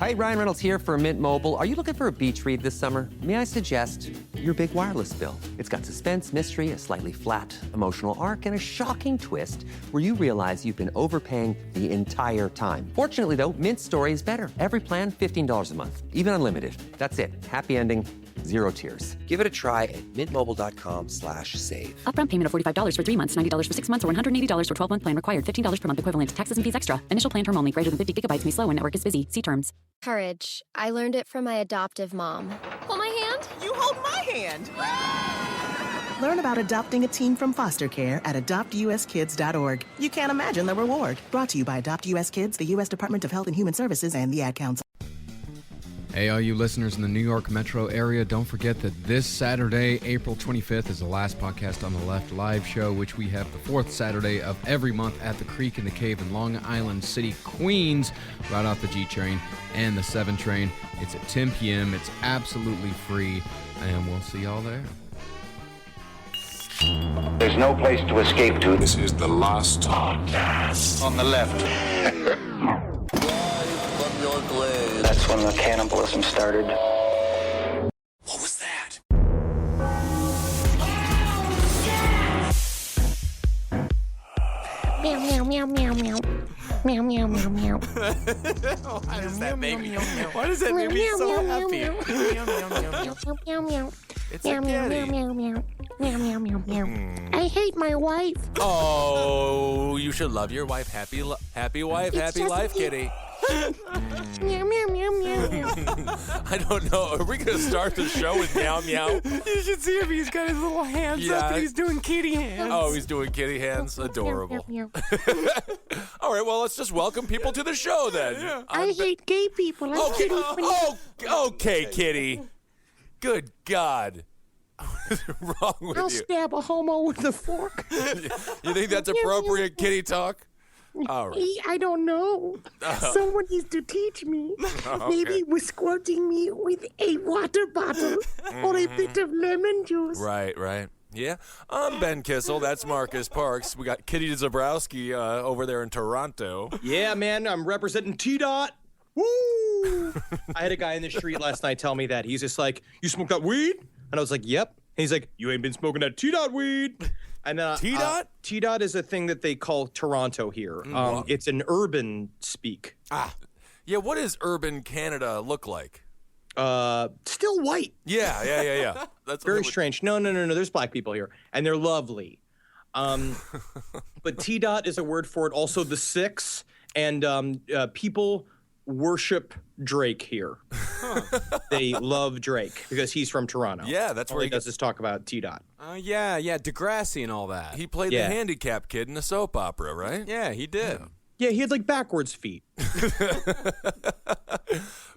right, Ryan Reynolds here for Mint Mobile. Are you looking for a beach read this summer? May I suggest your big wireless bill? It's got suspense, mystery, a slightly flat emotional arc, and a shocking twist where you realize you've been overpaying the entire time. Fortunately, though, Mint's story is better. Every plan, $15 a month, even unlimited. That's it. Happy ending, 0 tears. Give it a try at mintmobile.com/save. Upfront payment of $45 for 3 months, $90 for 6 months, or $180 for 12-month plan required. $15 per month equivalent. Taxes and fees extra. Initial plan term only. Greater than 50 gigabytes may slow when network is busy. See terms. Courage. I learned it from my adoptive mom. Hold my hand. You hold my hand. Learn about adopting a teen from foster care at adoptuskids.org. You can't imagine the reward. Brought to you by Adopt US Kids, the U.S. Department of Health and Human Services, and the Ad Council. Hey, all you listeners in the New York metro area, don't forget that this Saturday, April 25th, is the last Podcast on the Left live show, which we have the fourth Saturday of every month at the Creek in the Cave in Long Island City, Queens, right off the G train and the 7 train. It's at 10 p.m. It's absolutely free, and we'll see y'all there. There's no place to escape to. This is the last podcast On the left. That's when the cannibalism started. What was that? Meow, meow, meow, meow, meow. Meow, meow, meow, meow. Why does that make me so happy? Meow, meow, meow, meow. It's Meow, a meow, meow, kitty. meow, meow. Meow, meow, meow, meow. I hate my wife. Oh, you should love your wife. Happy wife, It's happy just life, me. kitty. Meow, meow, meow, meow, meow. I don't know. Are we going to start the show with meow meow? You should see him. He's got his little hands Yeah. up and he's doing kitty hands. Oh, he's doing kitty hands. Adorable. Meow, meow, meow. All right, well, let's just welcome people to the show then. I hate gay people. I'm Okay, kidding. okay, kitty. Good God. What's wrong with I'll you? stab a homo with a fork. You think that's appropriate kitty talk? All right. I don't know. Someone needs to teach me. Maybe with squirting me with a water bottle or a bit of lemon juice. Right. Yeah, I'm Ben Kissel. That's Marcus Parks. We got Kitty Zabrowski over there in Toronto. Yeah, man, I'm representing T-Dot. Woo! I had a guy in the street last night tell me that. He's just like, you smoke that weed? And I was like, yep. And he's like, you ain't been smoking that T-Dot weed. And T-Dot? T-Dot is a thing that they call Toronto here. It's an urban speak. Yeah, what does urban Canada look like? Still white. Yeah. That's Very strange. No. There's black people here, and they're lovely. But T-Dot is a word for it. Also, the Six, and people worship Drake here. They love Drake because he's from Toronto. Yeah, that's all where he does is talk about T-Dot. Yeah, Degrassi and all that. He played the handicapped kid in a soap opera, right? Yeah, he did. Yeah, he had like backwards feet.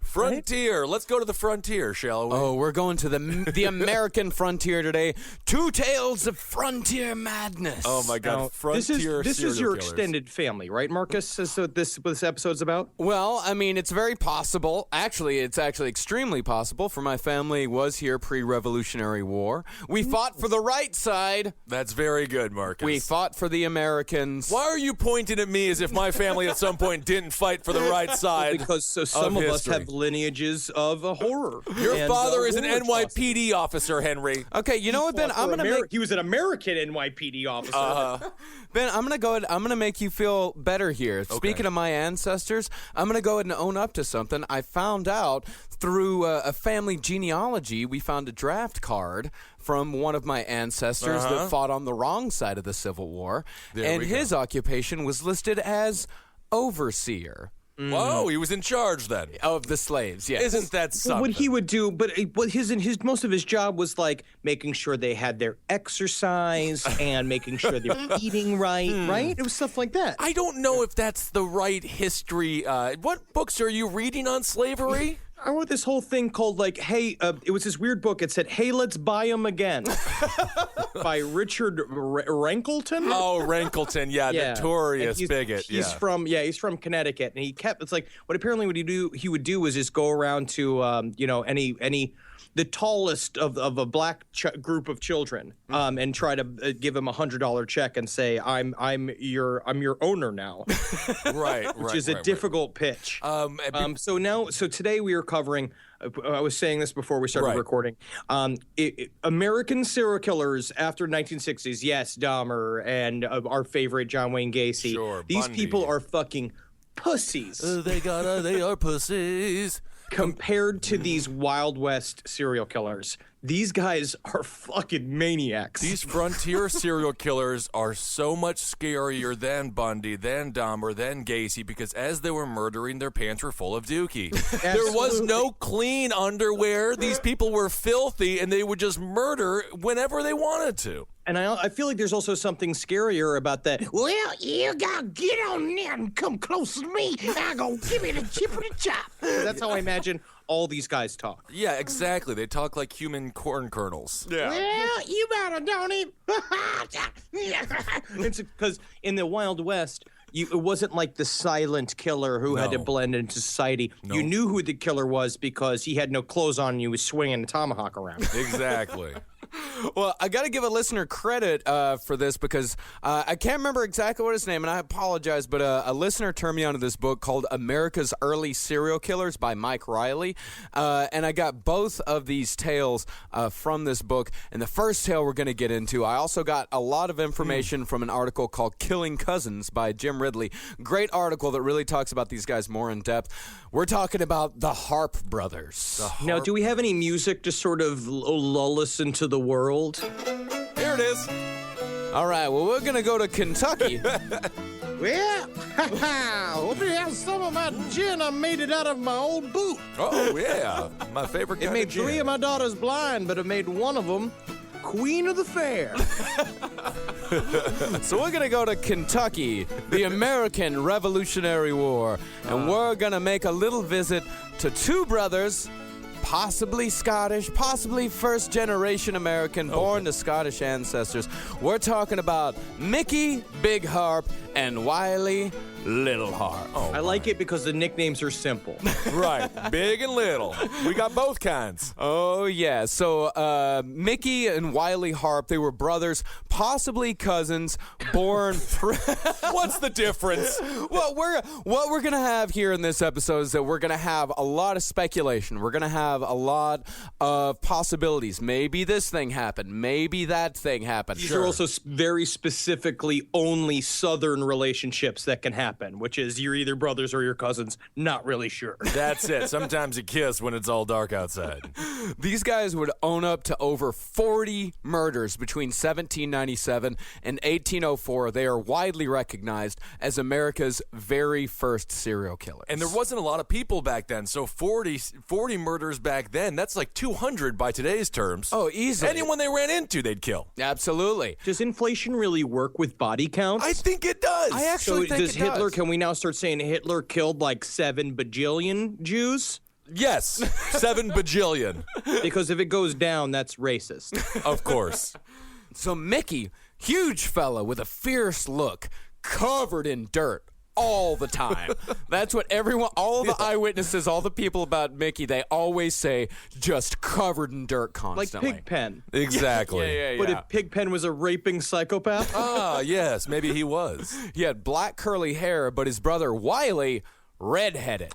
Frontier. Let's go to the frontier, shall we? Oh, we're going to the American frontier today. 2 tales of frontier madness. Oh my God, Now, frontier. This is your serial killers. extended family, right, Marcus? Is what this episode's about? Well, I mean, it's very possible. Actually, it's extremely possible, for my family was here pre-Revolutionary War. We fought for the right side. That's very good, Marcus. We fought for the Americans. Why are you pointing at me as if my family at some point didn't fight for the right side? Because some of us have lineages of a horror. Your father is an horror NYPD officer, Henry. Okay, you know what, Ben? He was an American NYPD officer. Ben, I'm gonna make you feel better here. Okay. Speaking of my ancestors, I'm gonna go ahead and own up to something. I found out through a family genealogy. We found a draft card from one of my ancestors that fought on the wrong side of the Civil War, and his occupation was listed as overseer. Whoa, he was in charge then. Of the slaves, yes. Isn't that something? What he would do, but most of his job was like making sure they had their exercise and making sure they were eating right? It was stuff like that. I don't know if that's the right history. What books are you reading on slavery? I wrote this whole thing called hey, it was this weird book. It said, "Hey, let's buy 'em again," by Richard Rankleton. Oh, Rankleton, yeah, notorious bigot. He's from Connecticut, and he would do was just go around to the tallest of a black group of children, and try to give him $100 check and say, I'm your owner now. Right, which is a difficult pitch. So today we are covering, I was saying this before we started recording, American serial killers after 1960s. Yes, Dahmer and our favorite John Wayne Gacy. Sure, These Bundy. people are fucking pussies. They are pussies. Compared to these Wild West serial killers, these guys are fucking maniacs. These frontier serial killers are so much scarier than Bundy, than Dahmer, than Gacy, because as they were murdering, their pants were full of dookie. There was no clean underwear. These people were filthy, and they would just murder whenever they wanted to. And I feel like there's also something scarier about that. Well, you gotta get on there and come close to me. I go give me the chip of the chop. That's how I imagine all these guys talk. Yeah, exactly. They talk like human corn kernels. Yeah. Well, you better don't eat. It's because in the Wild West, it wasn't like the silent killer who had to blend into society. No. You knew who the killer was because he had no clothes on and he was swinging a tomahawk around. Exactly. Well, I got to give a listener credit for this because I can't remember exactly what his name, and I apologize, but a listener turned me onto this book called America's Early Serial Killers by Mike Riley, and I got both of these tales from this book. And the first tale we're going to get into, I also got a lot of information from an article called Killing Cousins by Jim Ridley. Great article that really talks about these guys more in depth. We're talking about the Harpe brothers. Now, do we have any music to sort of lull us into the world? Here it is. All right, well, we're going to go to Kentucky. Well, hope you have some of my gin. I made it out of my old boot. Oh, yeah. My favorite kind It made of gin. 3 of my daughters blind, but it made one of them Queen of the Fair. So we're going to go to Kentucky, the American Revolutionary War, and we're going to make a little visit to 2 brothers, possibly Scottish, possibly first-generation American, born to Scottish ancestors. We're talking about Mickey Big Harpe and Wiley Little Harpe. I like it because the nicknames are simple. Right. Big and little. We got both kinds. Oh, yeah. So Mickey and Wiley Harpe, they were brothers, possibly cousins, born... What's the difference? Well, what we're going to have here in this episode is that we're going to have a lot of speculation. We're going to have a lot of possibilities. Maybe this thing happened. Maybe that thing happened. These are also very specifically only Southern relationships that can happen, which is you're either brothers or you're cousins. Not really sure. That's it. Sometimes you kiss when it's all dark outside. These guys would own up to over 40 murders between 1797 and 1804. They are widely recognized as America's very first serial killers. And there wasn't a lot of people back then, so 40 murders back then, that's like 200 by today's terms. Oh, easily. Anyone they ran into, they'd kill. Absolutely. Does inflation really work with body counts? I think it does. I actually think does it Hitler, does. can we now start saying Hitler killed like 7 bajillion Jews? Yes, 7 bajillion. Because if it goes down, that's racist. Of course. So Mickey, huge fella with a fierce look, covered in dirt all the time. That's what everyone, all the eyewitnesses, all the people about Mickey, they always say, just covered in dirt constantly. Like Pigpen. Exactly. Yeah. But if Pigpen was a raping psychopath? Ah, yes, maybe he was. He had black curly hair, but his brother Wiley, redheaded.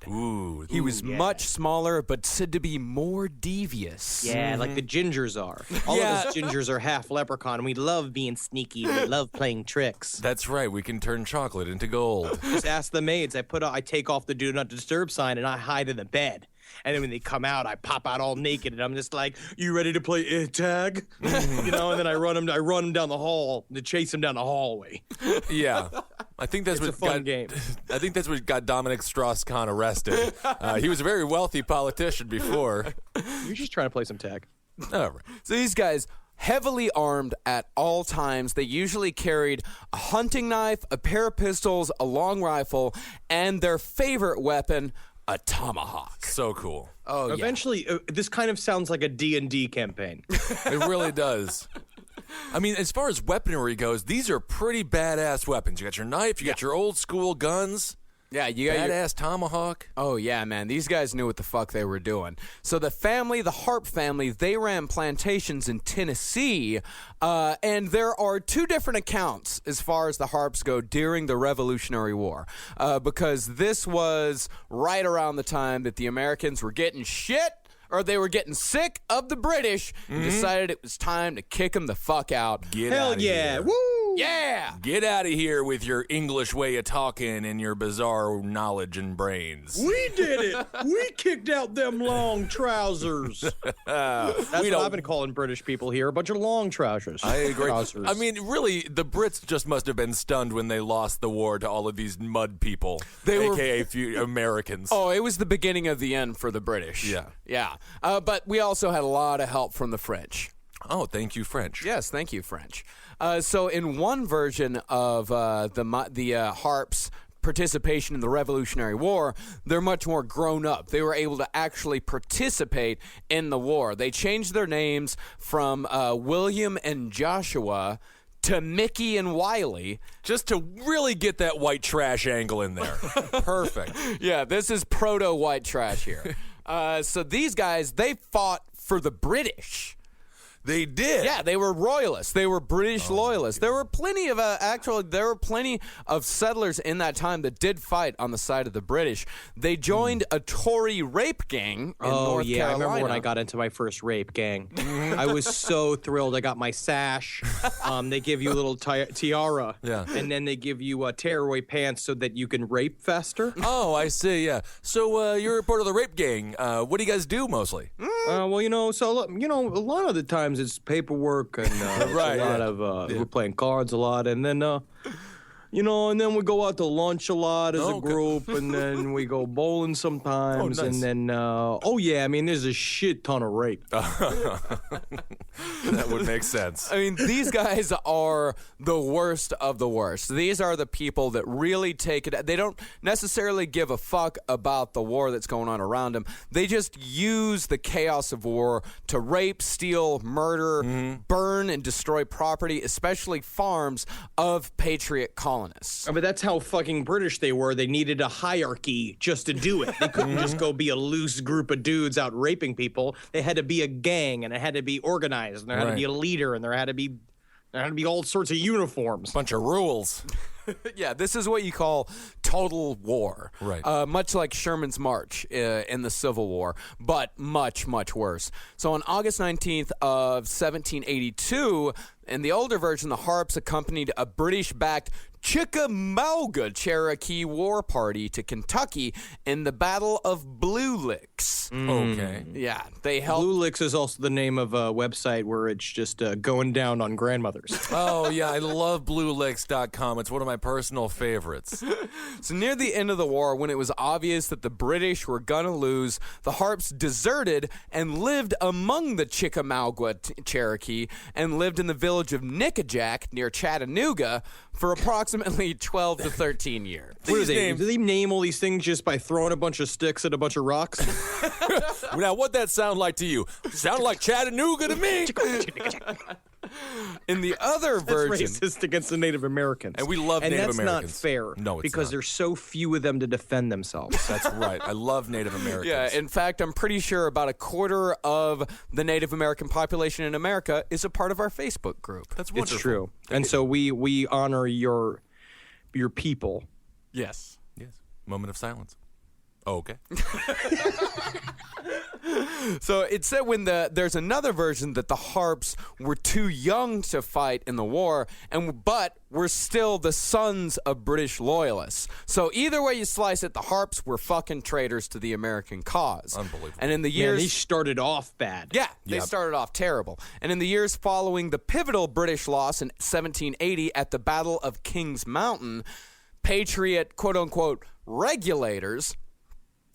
He was much smaller, but said to be more devious. Yeah, like the gingers are. All of us gingers are half leprechaun. We love being sneaky. We love playing tricks. That's right. We can turn chocolate into gold. Just ask the maids. I take off the do not disturb sign and I hide in the bed. And then when they come out, I pop out all naked, and I'm just like, "You ready to play tag?" And then I run them down the hall to chase them down the hallway. Yeah, I think that's It's a fun game. I think that's what got Dominic Strauss-Kahn arrested. He was a very wealthy politician before. You're just trying to play some tag. All right. So these guys, heavily armed at all times. They usually carried a hunting knife, a pair of pistols, a long rifle, and their favorite weapon, a tomahawk. So cool. Oh, Eventually, this kind of sounds like a D&D campaign. It really does. I mean, as far as weaponry goes, these are pretty badass weapons. You got your knife, you got your old school guns. Yeah, you got badass tomahawk. Oh, yeah, man. These guys knew what the fuck they were doing. So the Harpe family, they ran plantations in Tennessee, and there are two different accounts as far as the Harpes go during the Revolutionary War, because this was right around the time that the Americans were getting shit, or they were getting sick of the British and decided it was time to kick them the fuck out. Hell yeah. Woo! Yeah! Get out of here with your English way of talking and your bizarre knowledge and brains. We did it. We kicked out them long trousers. That's what I've been calling British people here, a bunch of long trousers. I agree. Trousers. I mean, really, the Brits just must have been stunned when they lost the war to all of these mud people, a.k.a. few Americans. Oh, it was the beginning of the end for the British. Yeah. Yeah. But we also had a lot of help from the French. Oh, thank you, French. Yes, thank you, French. So in one version of the Harpes' participation in the Revolutionary War, they're much more grown up. They were able to actually participate in the war. They changed their names from William and Joshua to Mickey and Wiley. Just to really get that white trash angle in there. Perfect. Yeah, this is proto-white trash here. So these guys, they fought for the British. They did. Yeah, they were royalists. They were British loyalists. There were plenty of settlers in that time that did fight on the side of the British. They joined a Tory rape gang in North Carolina. I remember when I got into my first rape gang. I was so thrilled. I got my sash. They give you a little tiara. Yeah. And then they give you tearaway pants so that you can rape faster. Oh, I see, yeah. So you're a part of the rape gang. What do you guys do mostly? A lot of the times it's paperwork and Right, a lot of we're playing cards a lot, and then and then we go out to lunch a lot as a group, and then we go bowling sometimes, nice. and then there's a shit ton of rape. That would make sense. I mean, these guys are the worst of the worst. These are the people that really take it. They don't necessarily give a fuck about the war that's going on around them. They just use the chaos of war to rape, steal, murder, burn, and destroy property, especially farms of patriot colonists. But that's how fucking British they were. They needed a hierarchy just to do it. They couldn't just go be a loose group of dudes out raping people. They had to be a gang, and it had to be organized, and there had to be a leader, and there had to be all sorts of uniforms. Bunch of rules. Yeah, this is what you call total war. Right. Much like Sherman's March in the Civil War, but much, much worse. So on August 19th of 1782, in the older version, the Harpes accompanied a British-backed Chickamauga Cherokee war party to Kentucky in the Battle of Blue Licks. Okay. Yeah, they helped. Blue Licks is also the name of a website where it's just going down on grandmothers. Oh, yeah, I love bluelicks.com. It's one of my personal favorites. So near the end of the war, when it was obvious that the British were gonna lose, the Harpes deserted and lived among the Chickamauga Cherokee and lived in the village of Nickajack near Chattanooga for approximately 12 to 13 years. What do they name all these things just by throwing a bunch of sticks at a bunch of rocks? Now, what'd that sound like to you? Sounded like Chattanooga to me. In the other version, that's racist against the Native Americans, and we love Native Americans. And that's not fair. No, it's because not. there's so few of them to defend themselves. That's right. I love Native Americans. Yeah, in fact, I'm pretty sure about a quarter of the Native American population in America is a part of our Facebook group. That's wonderful. It's true, and so we honor your people. Yes. Yes. Moment of silence. Oh, okay. So it said there's another version that the Harpes were too young to fight in the war, but were still the sons of British loyalists. So either way you slice it, the Harpes were fucking traitors to the American cause. Unbelievable. And in the years they started off bad. Yeah, they started off terrible. And in the years following the pivotal British loss in 1780 at the Battle of Kings Mountain, patriot quote-unquote regulators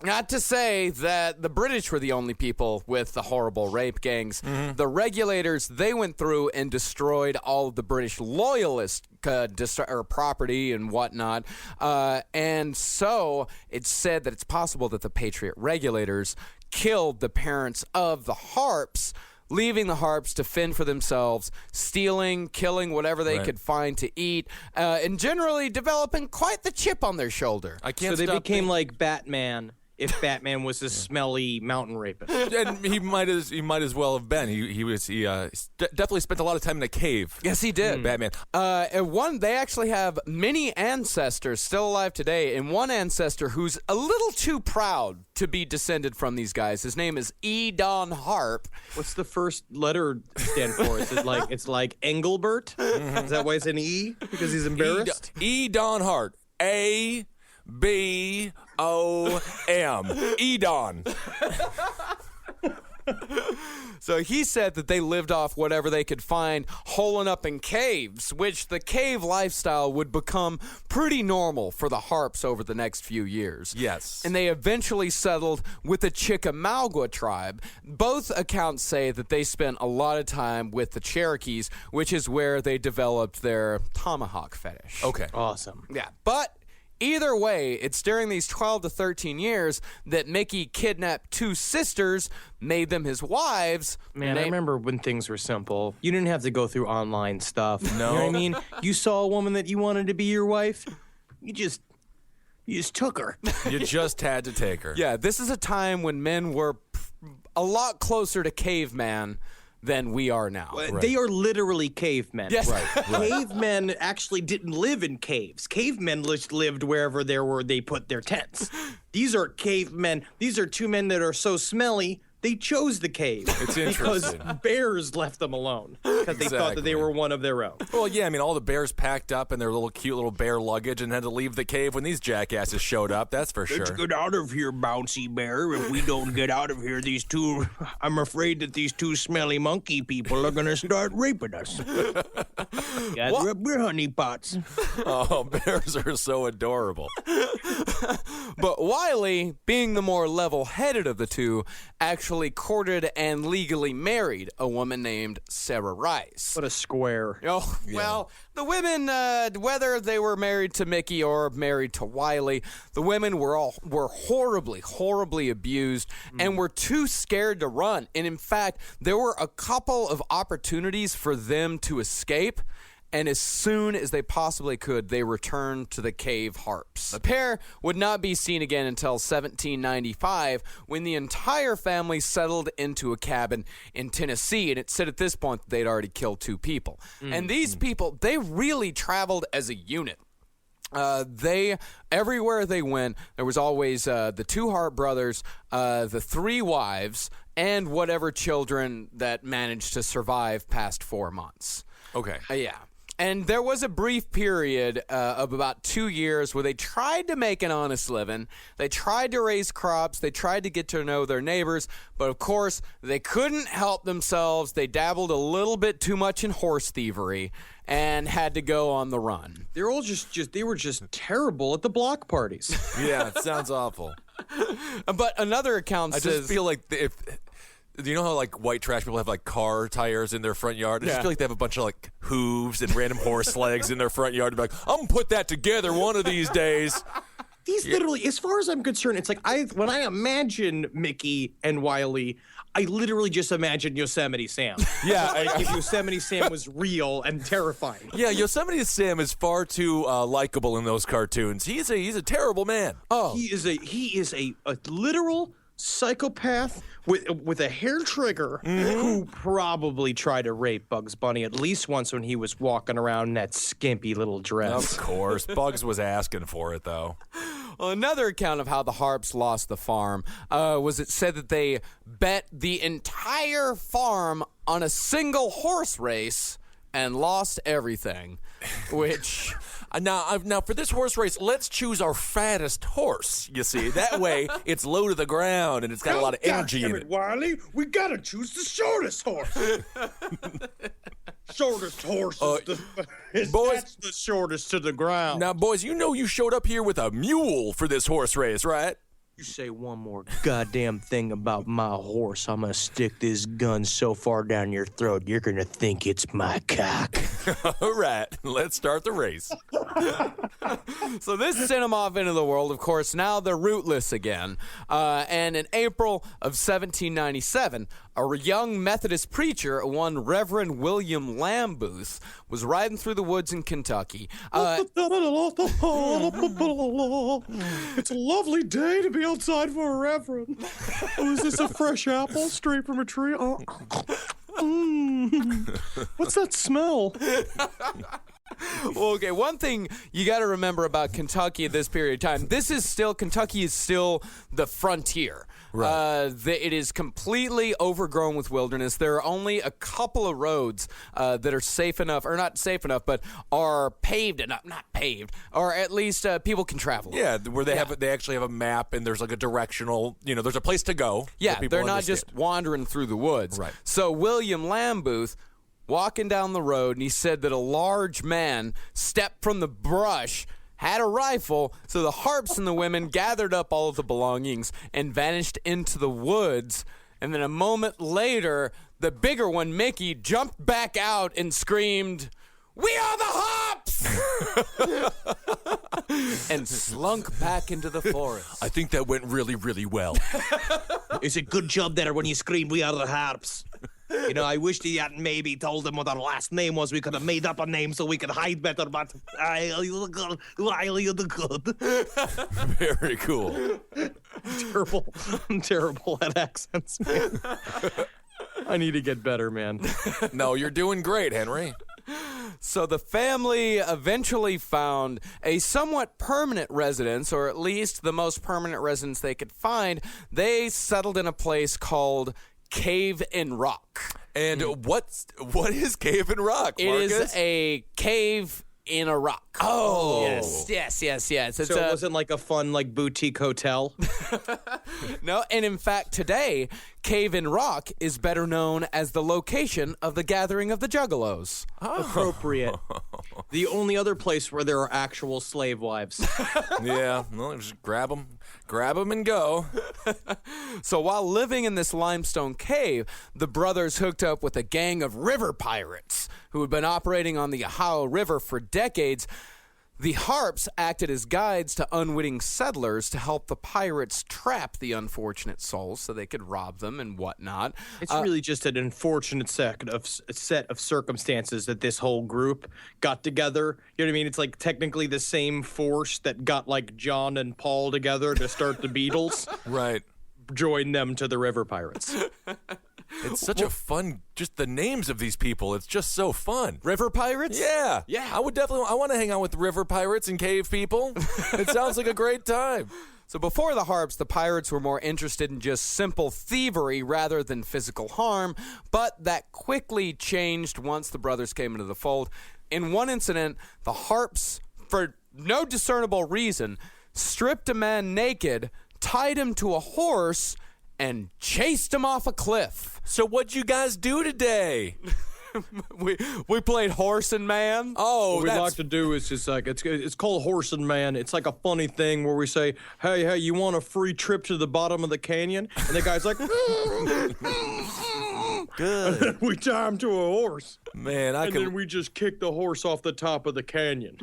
Not to say that the British were the only people with the horrible rape gangs. Mm-hmm. The regulators, they went through and destroyed all of the British loyalist property and whatnot. And so it's said that it's possible that the Patriot regulators killed the parents of the Harpes, leaving the Harpes to fend for themselves, stealing, killing whatever they could find to eat, and generally developing quite the chip on their shoulder. So they became like Batman. If Batman was a smelly mountain rapist, and he might as well have been. He definitely spent a lot of time in a cave. Yes, he did. Batman. And they actually have many ancestors still alive today, and one ancestor who's a little too proud to be descended from these guys. His name is E. Don Harpe. What's the first letter stand for? Is it like it's like Engelbert? Is that why it's an E? Because he's embarrassed. E. Don Harpe. A. B. O. M. Edon. So he said that they lived off whatever they could find, holing up in caves, which the cave lifestyle would become pretty normal for the Harpes over the next few years. Yes. And they eventually settled with the Chickamauga tribe. Both accounts say that they spent a lot of time with the Cherokees, which is where they developed their tomahawk fetish. Okay. Awesome. Yeah, but either way, it's during these 12 to 13 years that Mickey kidnapped two sisters, made them his wives. Man, I remember when things were simple. You didn't have to go through online stuff. No. You know what I mean? You saw a woman that you wanted to be your wife, you just took her. You just had to take her. Yeah, this is a time when men were a lot closer to caveman than we are now. They are literally cavemen. Yes. Right. Cavemen actually didn't live in caves. Cavemen lived wherever they put their tents. These are cavemen. These are two men that are so smelly, they chose the cave. It's interesting. Because bears left them alone because they thought that they were one of their own. Well, yeah, I mean, all the bears packed up in their little cute little bear luggage and had to leave the cave when these jackasses showed up, that's for sure. Let's get out of here, bouncy bear. If we don't get out of here, I'm afraid that these two smelly monkey people are going to start raping us. Gather up your honey pots. Oh, bears are so adorable. But Wiley, being the more level-headed of the two, actually courted and legally married a woman named Sarah Rice. What a square. Oh, well, the women, whether they were married to Mickey or married to Wiley, the women were horribly, horribly abused and were too scared to run. And in fact, there were a couple of opportunities for them to escape. And as soon as they possibly could, they returned to the cave Harpes. The pair would not be seen again until 1795, when the entire family settled into a cabin in Tennessee. And it said at this point that they'd already killed two people. And these people, they really traveled as a unit. Everywhere they went, there was always the two Harpe brothers, the three wives, and whatever children that managed to survive past 4 months. Okay. Yeah. And there was a brief period of about 2 years where they tried to make an honest living. They tried to raise crops. They tried to get to know their neighbors. But, of course, they couldn't help themselves. They dabbled a little bit too much in horse thievery and had to go on the run. They're all they were just terrible at the block parties. Yeah, it sounds awful. But another account says... I just feel like do you know how like white trash people have like car tires in their front yard? I just feel like they have a bunch of like hooves and random horse legs in their front yard. To be like, I'm gonna put that together one of these days. These literally, as far as I'm concerned, it's like when I imagine Mickey and Wiley, I literally just imagine Yosemite Sam. Yeah, like if Yosemite Sam was real and terrifying. Yeah, Yosemite Sam is far too likable in those cartoons. He's a terrible man. Oh, he is a literal psychopath with a hair trigger who probably tried to rape Bugs Bunny at least once when he was walking around in that skimpy little dress. Of course. Bugs was asking for it, though. Well, another account of how the Harpes lost the farm was it said that they bet the entire farm on a single horse race and lost everything, which... Now, for this horse race, let's choose our fattest horse, you see. That way, it's low to the ground, and it's got a lot of energy in it. Wiley, we got to choose the shortest horse. Shortest horse that's the shortest to the ground. Now, boys, you know you showed up here with a mule for this horse race, right? You say one more goddamn thing about my horse, I'm gonna stick this gun so far down your throat, you're gonna think it's my cock. All right, let's start the race. So this sent them off into the world. Of course, now they're rootless again. And in April of 1797, a young Methodist preacher, one Reverend William Lambuth, was riding through the woods in Kentucky. It's a lovely day to be outside for a reverend. Oh, is this a fresh apple straight from a tree? Oh. What's that smell? Well, okay, one thing you got to remember about Kentucky at this period of time, Kentucky is still the frontier. Right. It is completely overgrown with wilderness. There are only a couple of roads that are safe enough, or not safe enough, but are paved enough, not paved, or at least people can travel. Yeah, where they actually have a map and there's like a directional, there's a place to go. Yeah, they're not just wandering through the woods. Right. So William Lambuth, walking down the road, and he said that a large man stepped from the brush, had a rifle, so the Harpes and the women gathered up all of the belongings and vanished into the woods. And then a moment later, the bigger one, Mickey, jumped back out and screamed, "We are the Harpes!" and slunk back into the forest. I think that went really, really well. It's a good job there when you screamed, "We are the Harpes." I wish he hadn't maybe told them what our last name was. We could have made up a name so we could hide better, but you good. Very cool. I'm terrible at accents, man. I need to get better, man. No, you're doing great, Henry. So the family eventually found a somewhat permanent residence, or at least the most permanent residence they could find. They settled in a place called Cave in Rock. And what is Cave in Rock, Marcus? It is a cave in a rock. Oh. Yes. So it wasn't like a fun boutique hotel? No, and in fact today, Cave in Rock is better known as the location of the gathering of the Juggalos. Appropriate. The only other place where there are actual slave wives. Yeah, well, just grab them and go. So while living in this limestone cave, the brothers hooked up with a gang of river pirates who had been operating on the Ohio River for decades. The Harpes acted as guides to unwitting settlers to help the pirates trap the unfortunate souls so they could rob them and whatnot. It's really just an unfortunate set of circumstances that this whole group got together. You know what I mean? It's like technically the same force that got John and Paul together to start the Beatles. Right. Join them to the River Pirates. It's such a fun, just the names of these people. It's just so fun. River pirates? Yeah. I want to hang out with river pirates and cave people. It sounds like a great time. So before the Harpes, the pirates were more interested in just simple thievery rather than physical harm, but that quickly changed once the brothers came into the fold. In one incident, the Harpes, for no discernible reason, stripped a man naked, tied him to a horse, and chased him off a cliff. So what'd you guys do today? we played horse and man. Oh, what we like to do is just it's called horse and man. It's like a funny thing where we say, hey, you want a free trip to the bottom of the canyon? And the guy's like, good. And then we tie him to a horse. Man, then we just kick the horse off the top of the canyon.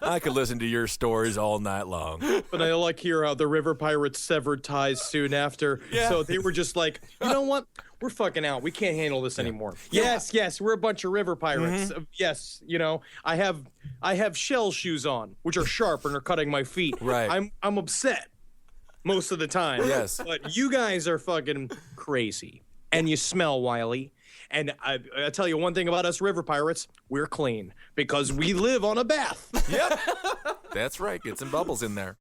I could listen to your stories all night long. But I hear how the river pirates severed ties soon after. Yeah. So they were just like, you know what? We're fucking out. We can't handle this anymore. Yeah. Yes, we're a bunch of river pirates. Mm-hmm. Yes, I have shell shoes on, which are sharp and are cutting my feet. Right. I'm upset most of the time. Yes. But you guys are fucking crazy. And you smell, Wiley. And I tell you one thing about us river pirates, we're clean because we live on a bath. Yep. That's right. Get some bubbles in there.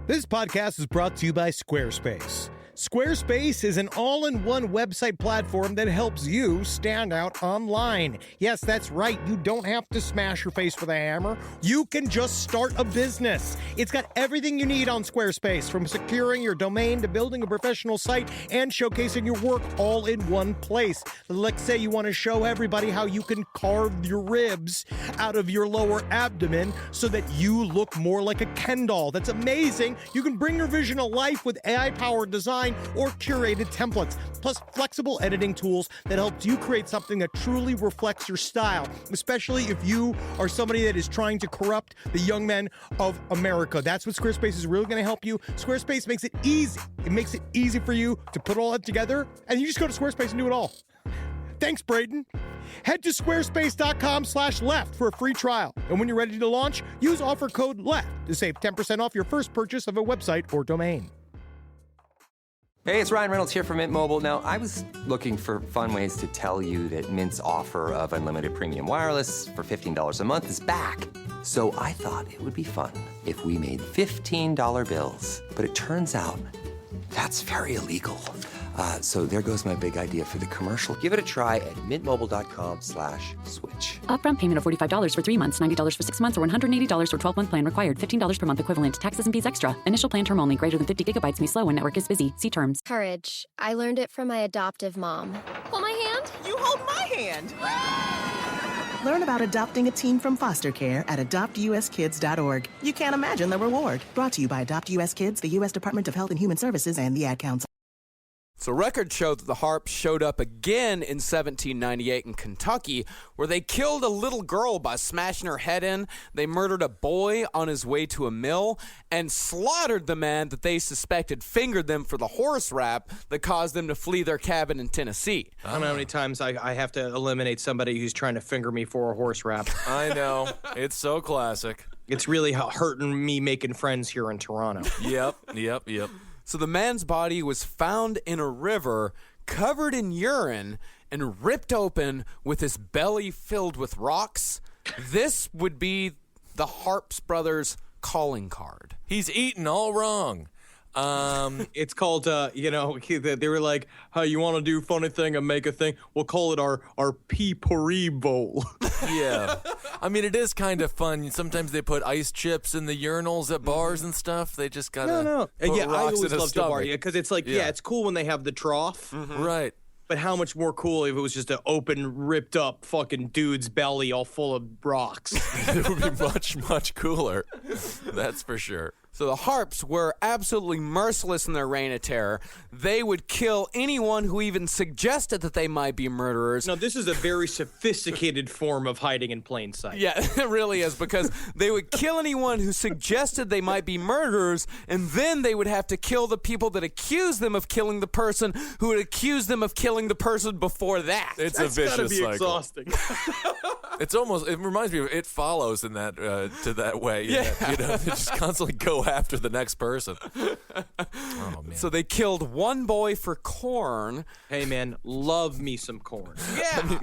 This podcast is brought to you by Squarespace. Squarespace is an all-in-one website platform that helps you stand out online. Yes, that's right. You don't have to smash your face with a hammer. You can just start a business. It's got everything you need on Squarespace, from securing your domain to building a professional site and showcasing your work all in one place. Let's say you want to show everybody how you can carve your ribs out of your lower abdomen so that you look more like a Ken doll. That's amazing. You can bring your vision to life with AI-powered design or curated templates, plus flexible editing tools that helps you create something that truly reflects your style, especially if you are somebody that is trying to corrupt the young men of America. That's what Squarespace is really going to help you. Squarespace makes it easy. It makes it easy for you to put all that together, and you just go to Squarespace and do it all. Thanks, Braden. Head to squarespace.com/left for a free trial. And when you're ready to launch, use offer code LEFT to save 10% off your first purchase of a website or domain. Hey, it's Ryan Reynolds here from Mint Mobile. Now, I was looking for fun ways to tell you that Mint's offer of unlimited premium wireless for $15 a month is back. So I thought it would be fun if we made $15 bills. But it turns out that's very illegal. So there goes my big idea for the commercial. Give it a try at mintmobile.com/switch. Upfront payment of $45 for 3 months, $90 for 6 months, or $180 for 12-month plan required. $15 per month equivalent. Taxes and fees extra. Initial plan term only. Greater than 50 gigabytes may slow when network is busy. See terms. Courage. I learned it from my adoptive mom. Hold my hand. You hold my hand. Learn about adopting a teen from foster care at adoptuskids.org. You can't imagine the reward. Brought to you by Adopt US Kids, the U.S. Department of Health and Human Services, and the Ad Council. So records show that the Harpes showed up again in 1798 in Kentucky, where they killed a little girl by smashing her head in. They murdered a boy on his way to a mill and slaughtered the man that they suspected fingered them for the horse rap that caused them to flee their cabin in Tennessee. I don't know how many times I have to eliminate somebody who's trying to finger me for a horse rap. I know. It's so classic. It's really hurting me making friends here in Toronto. Yep. So the man's body was found in a river, covered in urine, and ripped open with his belly filled with rocks. This would be the Harpes brothers' calling card. He's eaten all wrong. It's called, they were like, hey, you want to do funny thing and make a thing? We'll call it our pee-pourri bowl. Yeah. I mean, it is kind of fun. Sometimes they put ice chips in the urinals at bars and stuff. They just got to No. put Yeah, I rocks always in a love to bar, stomach. because it's like, it's cool when they have the trough. Mm-hmm. Right. But how much more cool if it was just an open, ripped up fucking dude's belly all full of rocks? It would be much, much cooler. That's for sure. So the Harpes were absolutely merciless in their reign of terror. They would kill anyone who even suggested that they might be murderers. No, this is a very sophisticated form of hiding in plain sight. Yeah, it really is, because they would kill anyone who suggested they might be murderers, and then they would have to kill the people that accused them of killing the person who had accused them of killing the person before that. It's That's a vicious gotta be cycle. exhausting. It reminds me of It Follows in that, to that way. Yeah. They just constantly go after the next person. Oh, man. So they killed one boy for corn. Hey, man, love me some corn. Yeah.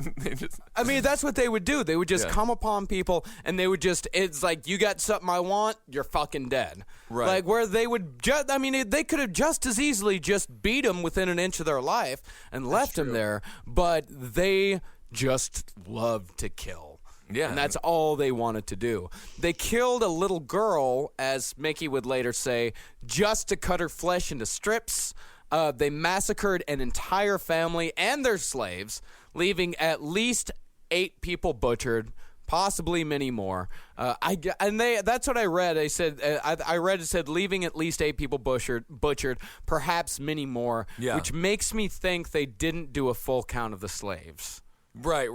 I mean, that's what they would do. They would just come upon people, and they would it's like, you got something I want, you're fucking dead. Right. Like, where they would they could have just as easily just beat him within an inch of their life and left him there, but they just loved to kill. Yeah. And that's all they wanted to do. They killed a little girl, as Mickey would later say, just to cut her flesh into strips. They massacred an entire family and their slaves, leaving at least 8 people butchered, possibly many more. That's what I read. I said I read it said leaving at least 8 people butchered, perhaps many more, which makes me think they didn't do a full count of the slaves. Right.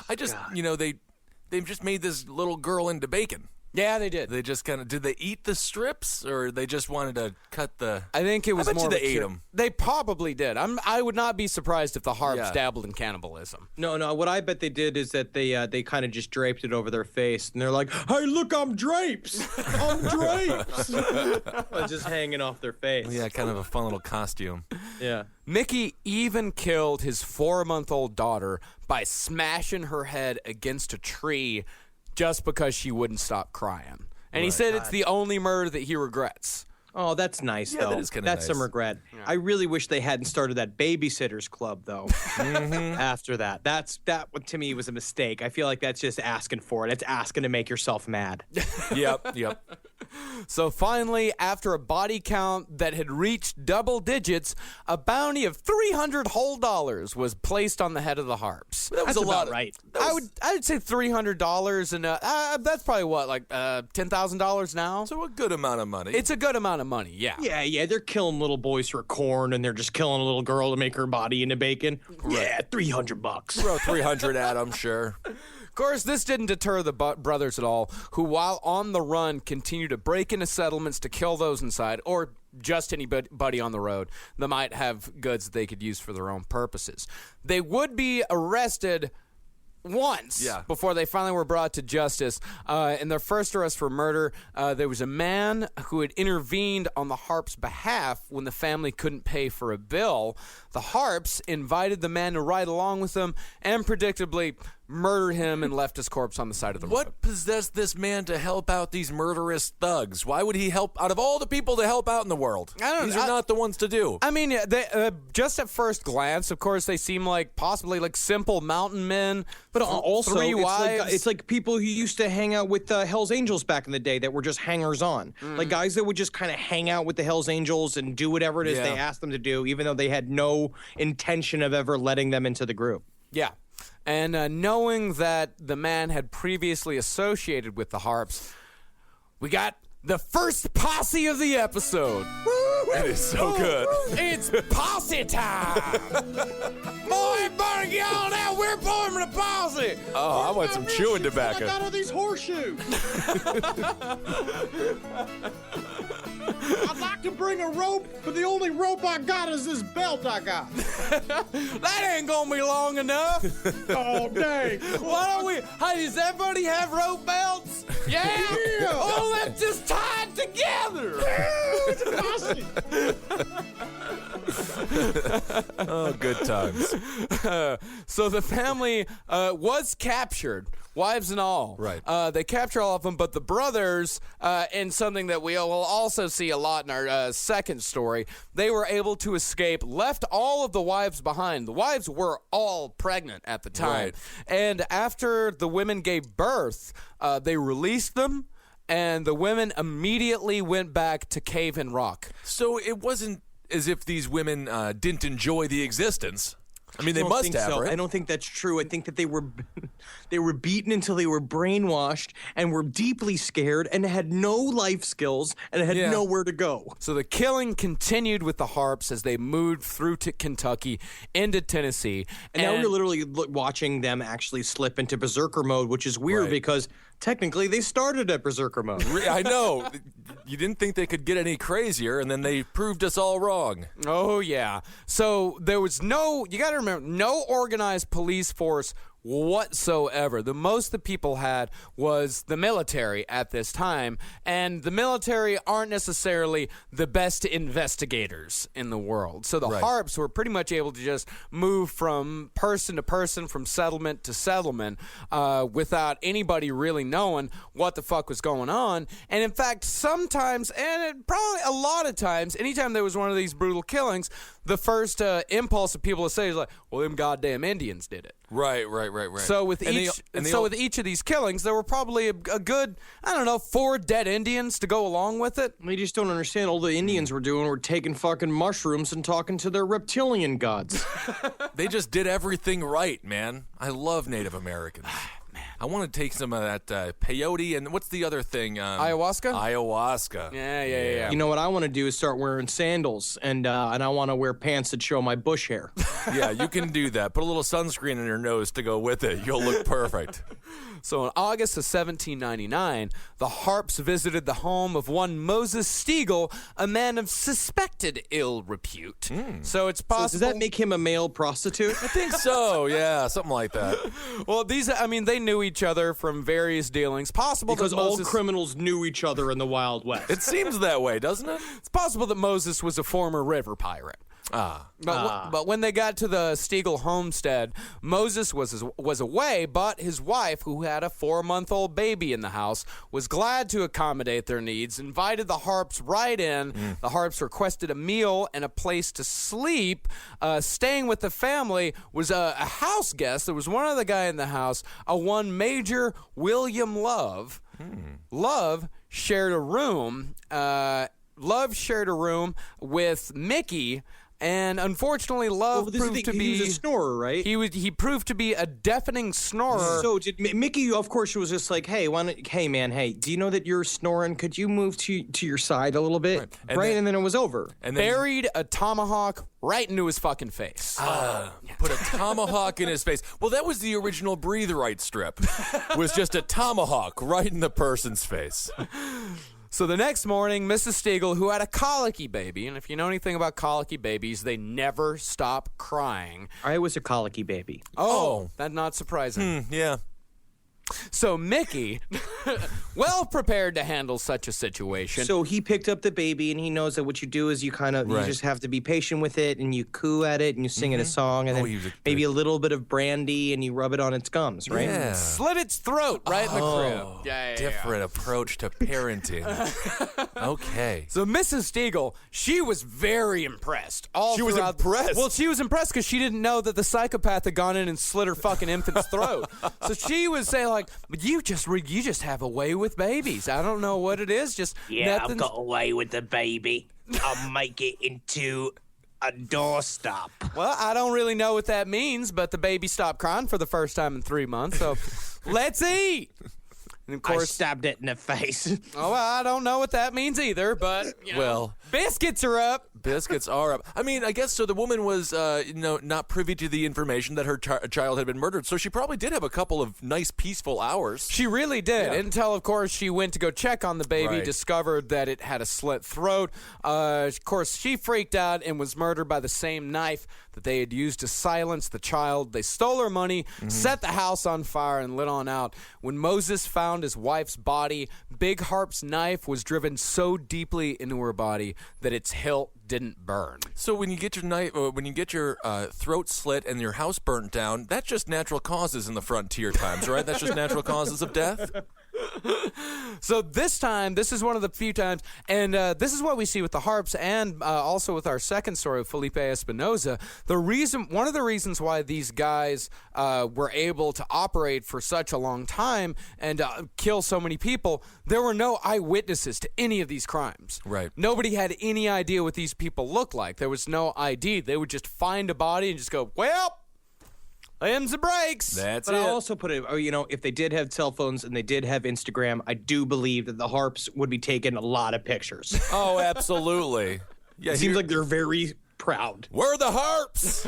I just, they've just made this little girl into bacon. Yeah, they did. They just did they eat the strips, or they just wanted to cut the... I think it was more they ate them. They probably did. I would not be surprised if the Harpes dabbled in cannibalism. No, what I bet they did is that they kind of just draped it over their face, and they're like, hey, look, I'm drapes! I'm drapes! Just hanging off their face. Yeah, kind of a fun little costume. Yeah. Mickey even killed his 4-month-old daughter by smashing her head against a tree just because she wouldn't stop crying. And he said it's the only murder that he regrets. Oh, that's nice, though. That is kinda That's nice. some regret. Yeah. I really wish they hadn't started that babysitters club, though. After that, that to me was a mistake. I feel like that's just asking for it. It's asking to make yourself mad. Yep. So finally, after a body count that had reached double digits, a bounty of $300 whole dollars was placed on the head of the Harps. That was That's a lot. about right. I would say $300, and that's probably what, like $10,000 now. So a good amount of money. It's a good amount of money, yeah. Yeah, they're killing little boys for corn, and they're just killing a little girl to make her body into bacon. Yeah, $300. Throw 300 at them, sure. Of course, this didn't deter the brothers at all, who, while on the run, continued to break into settlements to kill those inside, or just anybody on the road that might have goods that they could use for their own purposes. They would be arrested once before they finally were brought to justice. In their first arrest for murder, there was a man who had intervened on the Harps' behalf when the family couldn't pay for a bill. The Harps invited the man to ride along with them and predictably murdered him and left his corpse on the side of the road. What possessed this man to help out these murderous thugs? Why would he help out of all the people to help out in the world? These are not the ones to do. I mean, they, just at first glance, of course, they seem like possibly like simple mountain men. But also, three wives. it's like people who used to hang out with Hell's Angels back in the day that were just hangers-on. Like guys that would just kind of hang out with the Hell's Angels and do whatever it is they asked them to do, even though they had no intention of ever letting them into the group. Yeah. And knowing that the man had previously associated with the Harps, we got the first posse of the episode. It is so good. It's posse time! Boy, better get on out. We're forming a posse! Oh, I want some chewing tobacco. I got all these horseshoes. I'd like to bring a rope, but the only rope I got is this belt I got. That ain't gonna be long enough. Oh, dang. Why don't we? Hey, does everybody have rope belts? Yeah? Oh, let's just tie it together. Oh, good times. So the family was captured, wives and all. Right. They capture all of them, but the brothers, and something that we will also see a lot in our second story, they were able to escape, left all of the wives behind. The wives were all pregnant at the time. Right. And after the women gave birth, they released them, and the women immediately went back to Cave and Rock. So it wasn't as if these women didn't enjoy the existence. I mean, they must have, right? I don't think that's true. I think that they were beaten until they were brainwashed and were deeply scared and had no life skills and had nowhere to go. So the killing continued with the Harps as they moved through to Kentucky into Tennessee. And now we're literally watching them actually slip into berserker mode, which is weird because technically they started at berserker mode. I know. You didn't think they could get any crazier, and then they proved us all wrong. Oh, yeah. So there was you got to remember, no organized police force whatsoever. The most the people had was the military at this time, and the military aren't necessarily the best investigators in the world. So the Harps were pretty much able to just move from person to person, from settlement to settlement, without anybody really knowing what the fuck was going on. And in fact, sometimes, and probably a lot of times, anytime there was one of these brutal killings, the first impulse of people to say is like, well, them goddamn Indians did it. Right. So with with each of these killings, there were probably a good, 4 dead Indians to go along with it. They just don't understand. All the Indians were doing were taking fucking mushrooms and talking to their reptilian gods. They just did everything right, man. I love Native Americans. I want to take some of that peyote and what's the other thing? Ayahuasca? Ayahuasca. Yeah. You know what I want to do is start wearing sandals, and I want to wear pants that show my bush hair. Yeah, you can do that. Put a little sunscreen in your nose to go with it. You'll look perfect. So in August of 1799, the Harps visited the home of one Moses Stiegel, a man of suspected ill repute. So it's possible. So does that make him a male prostitute? I think so, yeah, something like that. Well, they knew each other from various dealings. Possible because that Moses, all criminals knew each other in the Wild West. It seems that way, doesn't it? It's possible that Moses was a former river pirate. But when they got to the Stiegel homestead, Moses was away, but his wife, who had a 4-month-old baby in the house, was glad to accommodate their needs, invited the Harpes right in. The Harpes requested a meal and a place to sleep. Staying with the family was a house guest. There was one other guy in the house, one Major William Love. Love shared a room. Love shared a room with Mickey. And unfortunately, Love proved to be... He was a snorer, right? He proved to be a deafening snorer. So did Mickey, of course, she was just like, hey, hey, do you know that you're snoring? Could you move to your side a little bit? Right? And then it was over. And buried a tomahawk right into his fucking face. Put a tomahawk in his face. Well, that was the original Breathe Right strip. Was just a tomahawk right in the person's face. So the next morning, Mrs. Stiegel, who had a colicky baby, and if you know anything about colicky babies, they never stop crying. I was a colicky baby. Oh, that's not surprising. Yeah. So Mickey, well prepared to handle such a situation. So he picked up the baby, and he knows that what you do is you you just have to be patient with it, and you coo at it, and you sing it a song, and then maybe a little bit of brandy, and you rub it on its gums, right? Yeah. Slit its throat right in the crib. Yeah. Different approach to parenting. Okay. So Mrs. Stiegel, she was very impressed. She was impressed? Well, she was impressed because she didn't know that the psychopath had gone in and slit her fucking infant's throat. So she was saying, like, but you just have a way with babies. I don't know what it is. Just I've got a way with the baby. I'll make it into a doorstop. Well, I don't really know what that means, but the baby stopped crying for the first time in 3 months. So let's eat. And of course, I stabbed it in the face. Oh, well, I don't know what that means either, but biscuits are up. Biscuits are up. I mean, I guess so. The woman was, not privy to the information that her child had been murdered, so she probably did have a couple of nice, peaceful hours. She really did, until, of course, she went to go check on the baby, discovered that it had a slit throat. Of course, she freaked out and was murdered by the same knife that they had used to silence the child. They stole her money, set the house on fire, and lit on out. When Moses found his wife's body, Big Harp's knife was driven so deeply into her body that its hilt didn't burn. So when you get your knife, when you get your throat slit and your house burnt down, that's just natural causes in the frontier times, right? That's just natural causes of death. So this is one of the few times, and this is what we see with the Harpes, and also with our second story of Felipe Espinoza. One of the reasons why these guys were able to operate for such a long time and kill so many people, there were no eyewitnesses to any of these crimes. Right. Nobody had any idea what these people looked like. There was no ID. They would just find a body and just go, well, them's the breaks. That's but it. I'll also put it, if they did have cell phones and they did have Instagram, I do believe that the Harpes would be taking a lot of pictures. Oh, absolutely. Yeah, it seems like they're very proud. We're the Harpes.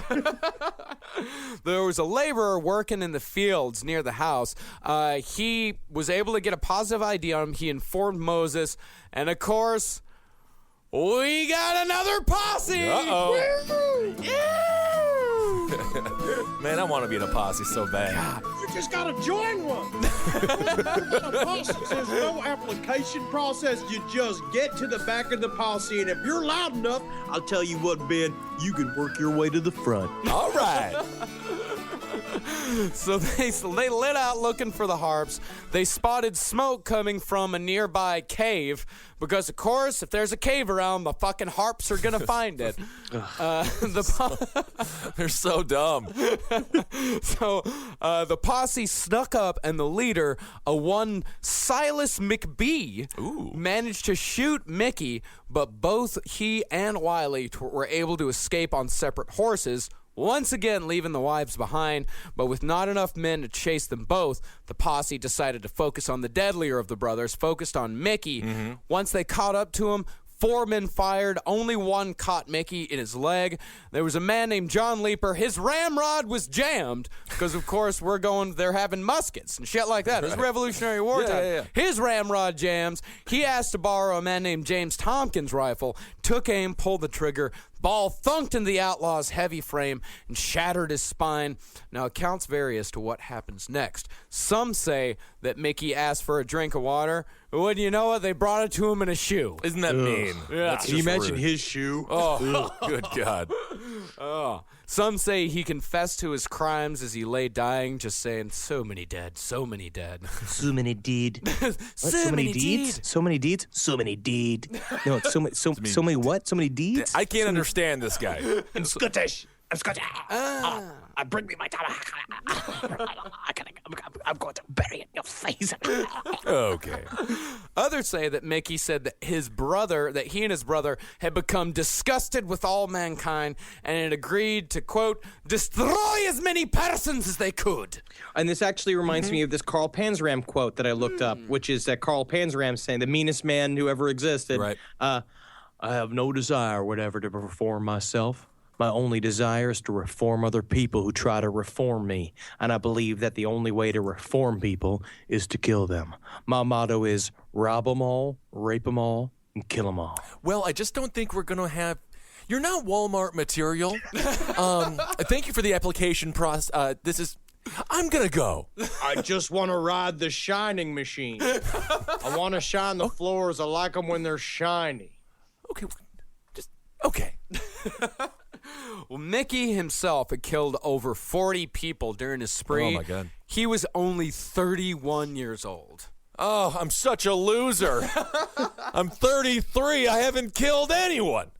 There was a laborer working in the fields near the house. He was able to get a positive ID on him. He informed Moses, and of course, we got another posse. Uh-oh. Yeah. Man, I want to be in a posse so bad. You just gotta join one. The posse says no application process. You just get to the back of the posse, and if you're loud enough, I'll tell you what, Ben, you can work your way to the front. All right. So they lit out looking for the Harpes. They spotted smoke coming from a nearby cave because, of course, if there's a cave around, the fucking Harpes are going to find it. They're so dumb. So the posse snuck up, and the leader, one Silas McBee, managed to shoot Mickey, but both he and Wiley were able to escape on separate horses, once again leaving the wives behind. But with not enough men to chase them both, the posse decided to focus on the deadlier of the brothers, focused on Mickey. Once they caught up to him, 4 men fired. Only one caught Mickey in his leg. There was a man named John Leeper. His ramrod was jammed because, of course, they're having muskets and shit like that. It was Revolutionary War time. Yeah. His ramrod jams. He asked to borrow a man named James Tompkins' rifle, took aim, pulled the trigger. Ball thunked into the outlaw's heavy frame and shattered his spine. Now, accounts vary as to what happens next. Some say that Mickey asked for a drink of water. Wouldn't you know it, they brought it to him in a shoe. Isn't that mean? Yeah. Can you imagine his shoe? Oh, good God. Oh. Some say he confessed to his crimes as he lay dying, just saying, so many dead, so many dead. So many deed. So many deeds? So many deeds? So many deed. No, it's so many what? So many deeds? I can't understand this guy. I'm Scottish. I'm Scottish. Bring me my time. I'm going to bury it in your face. Okay. Others say that Mickey said that he and his brother had become disgusted with all mankind and had agreed to, quote, destroy as many persons as they could. And this actually reminds me of this Carl Panzram quote that I looked up, which is that Carl Panzram saying, the meanest man who ever existed. Right. I have no desire whatever to reform myself. My only desire is to reform other people who try to reform me. And I believe that the only way to reform people is to kill them. My motto is rob them all, rape them all, and kill them all. Well, I just don't think we're going to have... You're not Walmart material. Thank you for the application process. I'm going to go. I just want to ride the shining machine. I want to shine the floors. I like them when they're shiny. Okay. Okay. Well, Mickey himself had killed over 40 people during his spree. Oh, my God. He was only 31 years old. Oh, I'm such a loser. I'm 33. I haven't killed anyone.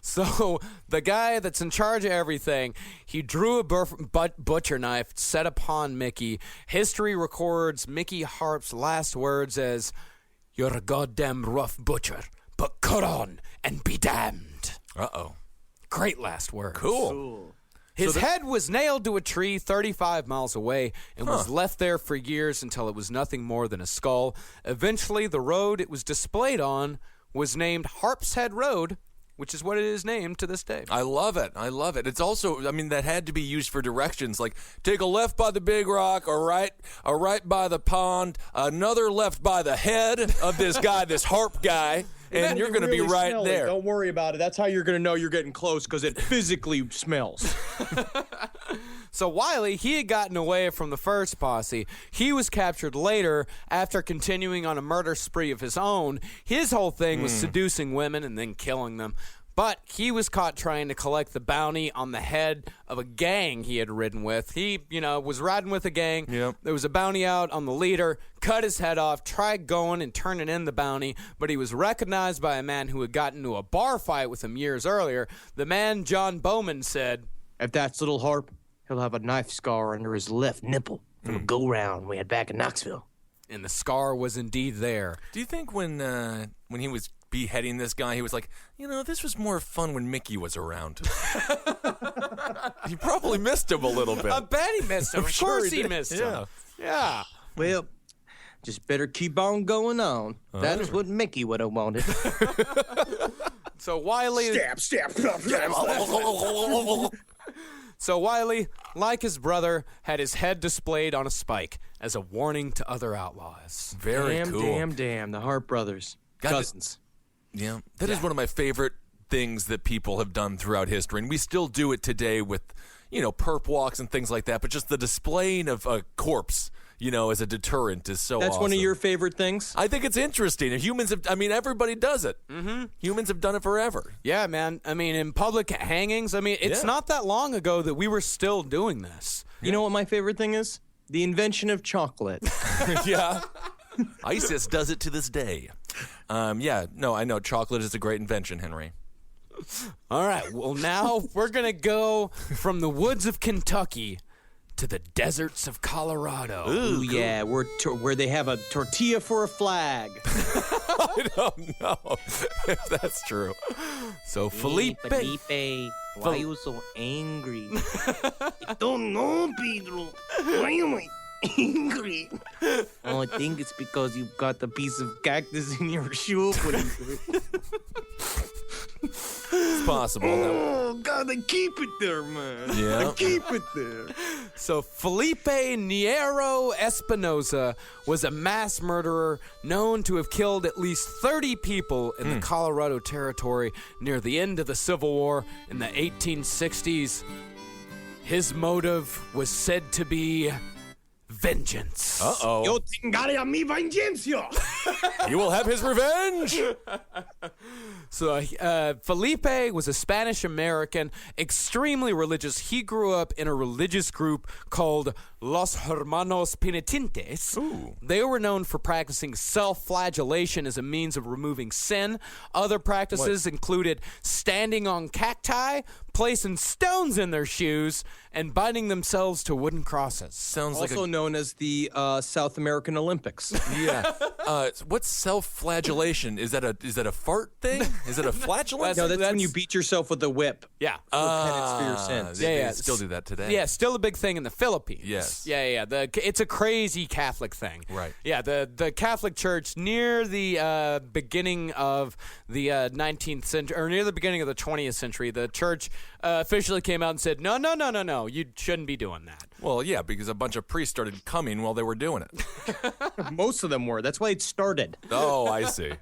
So the guy that's in charge of everything, he drew a butcher knife set upon Mickey. History records Mickey Harpe's last words as, "You're a goddamn rough butcher, but cut on and be damned." Uh-oh. Great last words. Cool. His head was nailed to a tree 35 miles away and was left there for years until it was nothing more than a skull. Eventually, the road it was displayed on was named Harpe's Head Road, which is what it is named to this day. I love it. I love it. It's also, that had to be used for directions, like take a left by the big rock, or right by the pond, another left by the head of this guy, this Harpe guy. And you're going to be right there. Don't worry about it. That's how you're going to know you're getting close, because it physically smells. So Wiley, he had gotten away from the first posse. He was captured later after continuing on a murder spree of his own. His whole thing was seducing women and then killing them. But he was caught trying to collect the bounty on the head of a gang he had ridden with. He, was riding with a gang. Yep. There was a bounty out on the leader, cut his head off, tried going and turning in the bounty, but he was recognized by a man who had gotten into a bar fight with him years earlier. The man, John Bowman, said, "If that's little Harpe, he'll have a knife scar under his left nipple from a go-round we had back in Knoxville." And the scar was indeed there. Do you think when he was beheading this guy, he was like, this was more fun when Mickey was around? He probably missed him a little bit. I bet he missed him. Of course he missed him. Yeah. Well, just better keep on going on. That is what Mickey would have wanted. So Wiley... Stab. So Wiley, like his brother, had his head displayed on a spike as a warning to other outlaws. Very cool. Damn. The Harpe brothers. Cousins. Yeah. That is one of my favorite things that people have done throughout history. And we still do it today with, perp walks and things like that. But just the displaying of a corpse, as a deterrent is so That's awesome. one of your favorite things? I think it's interesting. And humans have, everybody does it. Mm-hmm. Humans have done it forever. Yeah, man. In public hangings, it's not that long ago that we were still doing this. You know what my favorite thing is? The invention of chocolate. Yeah. ISIS does it to this day. I know. Chocolate is a great invention, Henry. All right. Well, now we're going to go from the woods of Kentucky to the deserts of Colorado. Ooh, yeah, where they have a tortilla for a flag. I don't know if that's true. So, Felipe, why are you so angry? I don't know, Pedro. Why am I angry? Oh, I think it's because you've got the piece of cactus in your shoe. It's possible. Oh, God, I keep it there, man. Yeah. I keep it there. So Felipe Niero Espinoza was a mass murderer known to have killed at least 30 people in the Colorado Territory near the end of the Civil War in the 1860s. His motive was said to be vengeance. Uh-oh. Yo tengo mi vengencia. He will have his revenge. So Felipe was a Spanish American, extremely religious. He grew up in a religious group called Los Hermanos Penitentes. Ooh. They were known for practicing self-flagellation as a means of removing sin. Other practices included standing on cacti, placing stones in their shoes, and binding themselves to wooden crosses. Sounds also like known as the South American Olympics. Yeah. What's self-flagellation? Is that a fart thing? Is it a flatulence? No, that's when you beat yourself with a whip. Yeah. Penance for your sins. They still do that today. Yeah, still a big thing in the Philippines. Yes. Yeah. It's a crazy Catholic thing. Right. Yeah, the Catholic Church near the beginning of the 19th century, or near the beginning of the 20th century, the church officially came out and said, no, you shouldn't be doing that. Well, yeah, because a bunch of priests started coming while they were doing it. Most of them were. That's why it started. Oh, I see.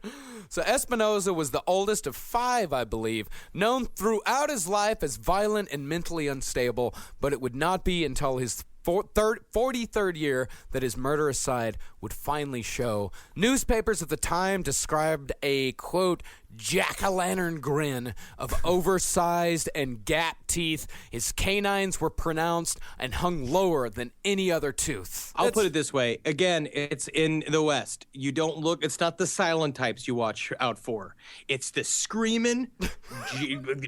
So Espinoza was the oldest of 5, I believe, known throughout his life as violent and mentally unstable, but it would not be until his 43rd year that his murderous side would finally show. Newspapers at the time described a, quote, jack-o'-lantern grin of oversized and gap teeth. His canines were pronounced and hung lower than any other tooth. I'll put it this way. Again, it's in the West. You don't look, it's not the silent types you watch out for. It's the screaming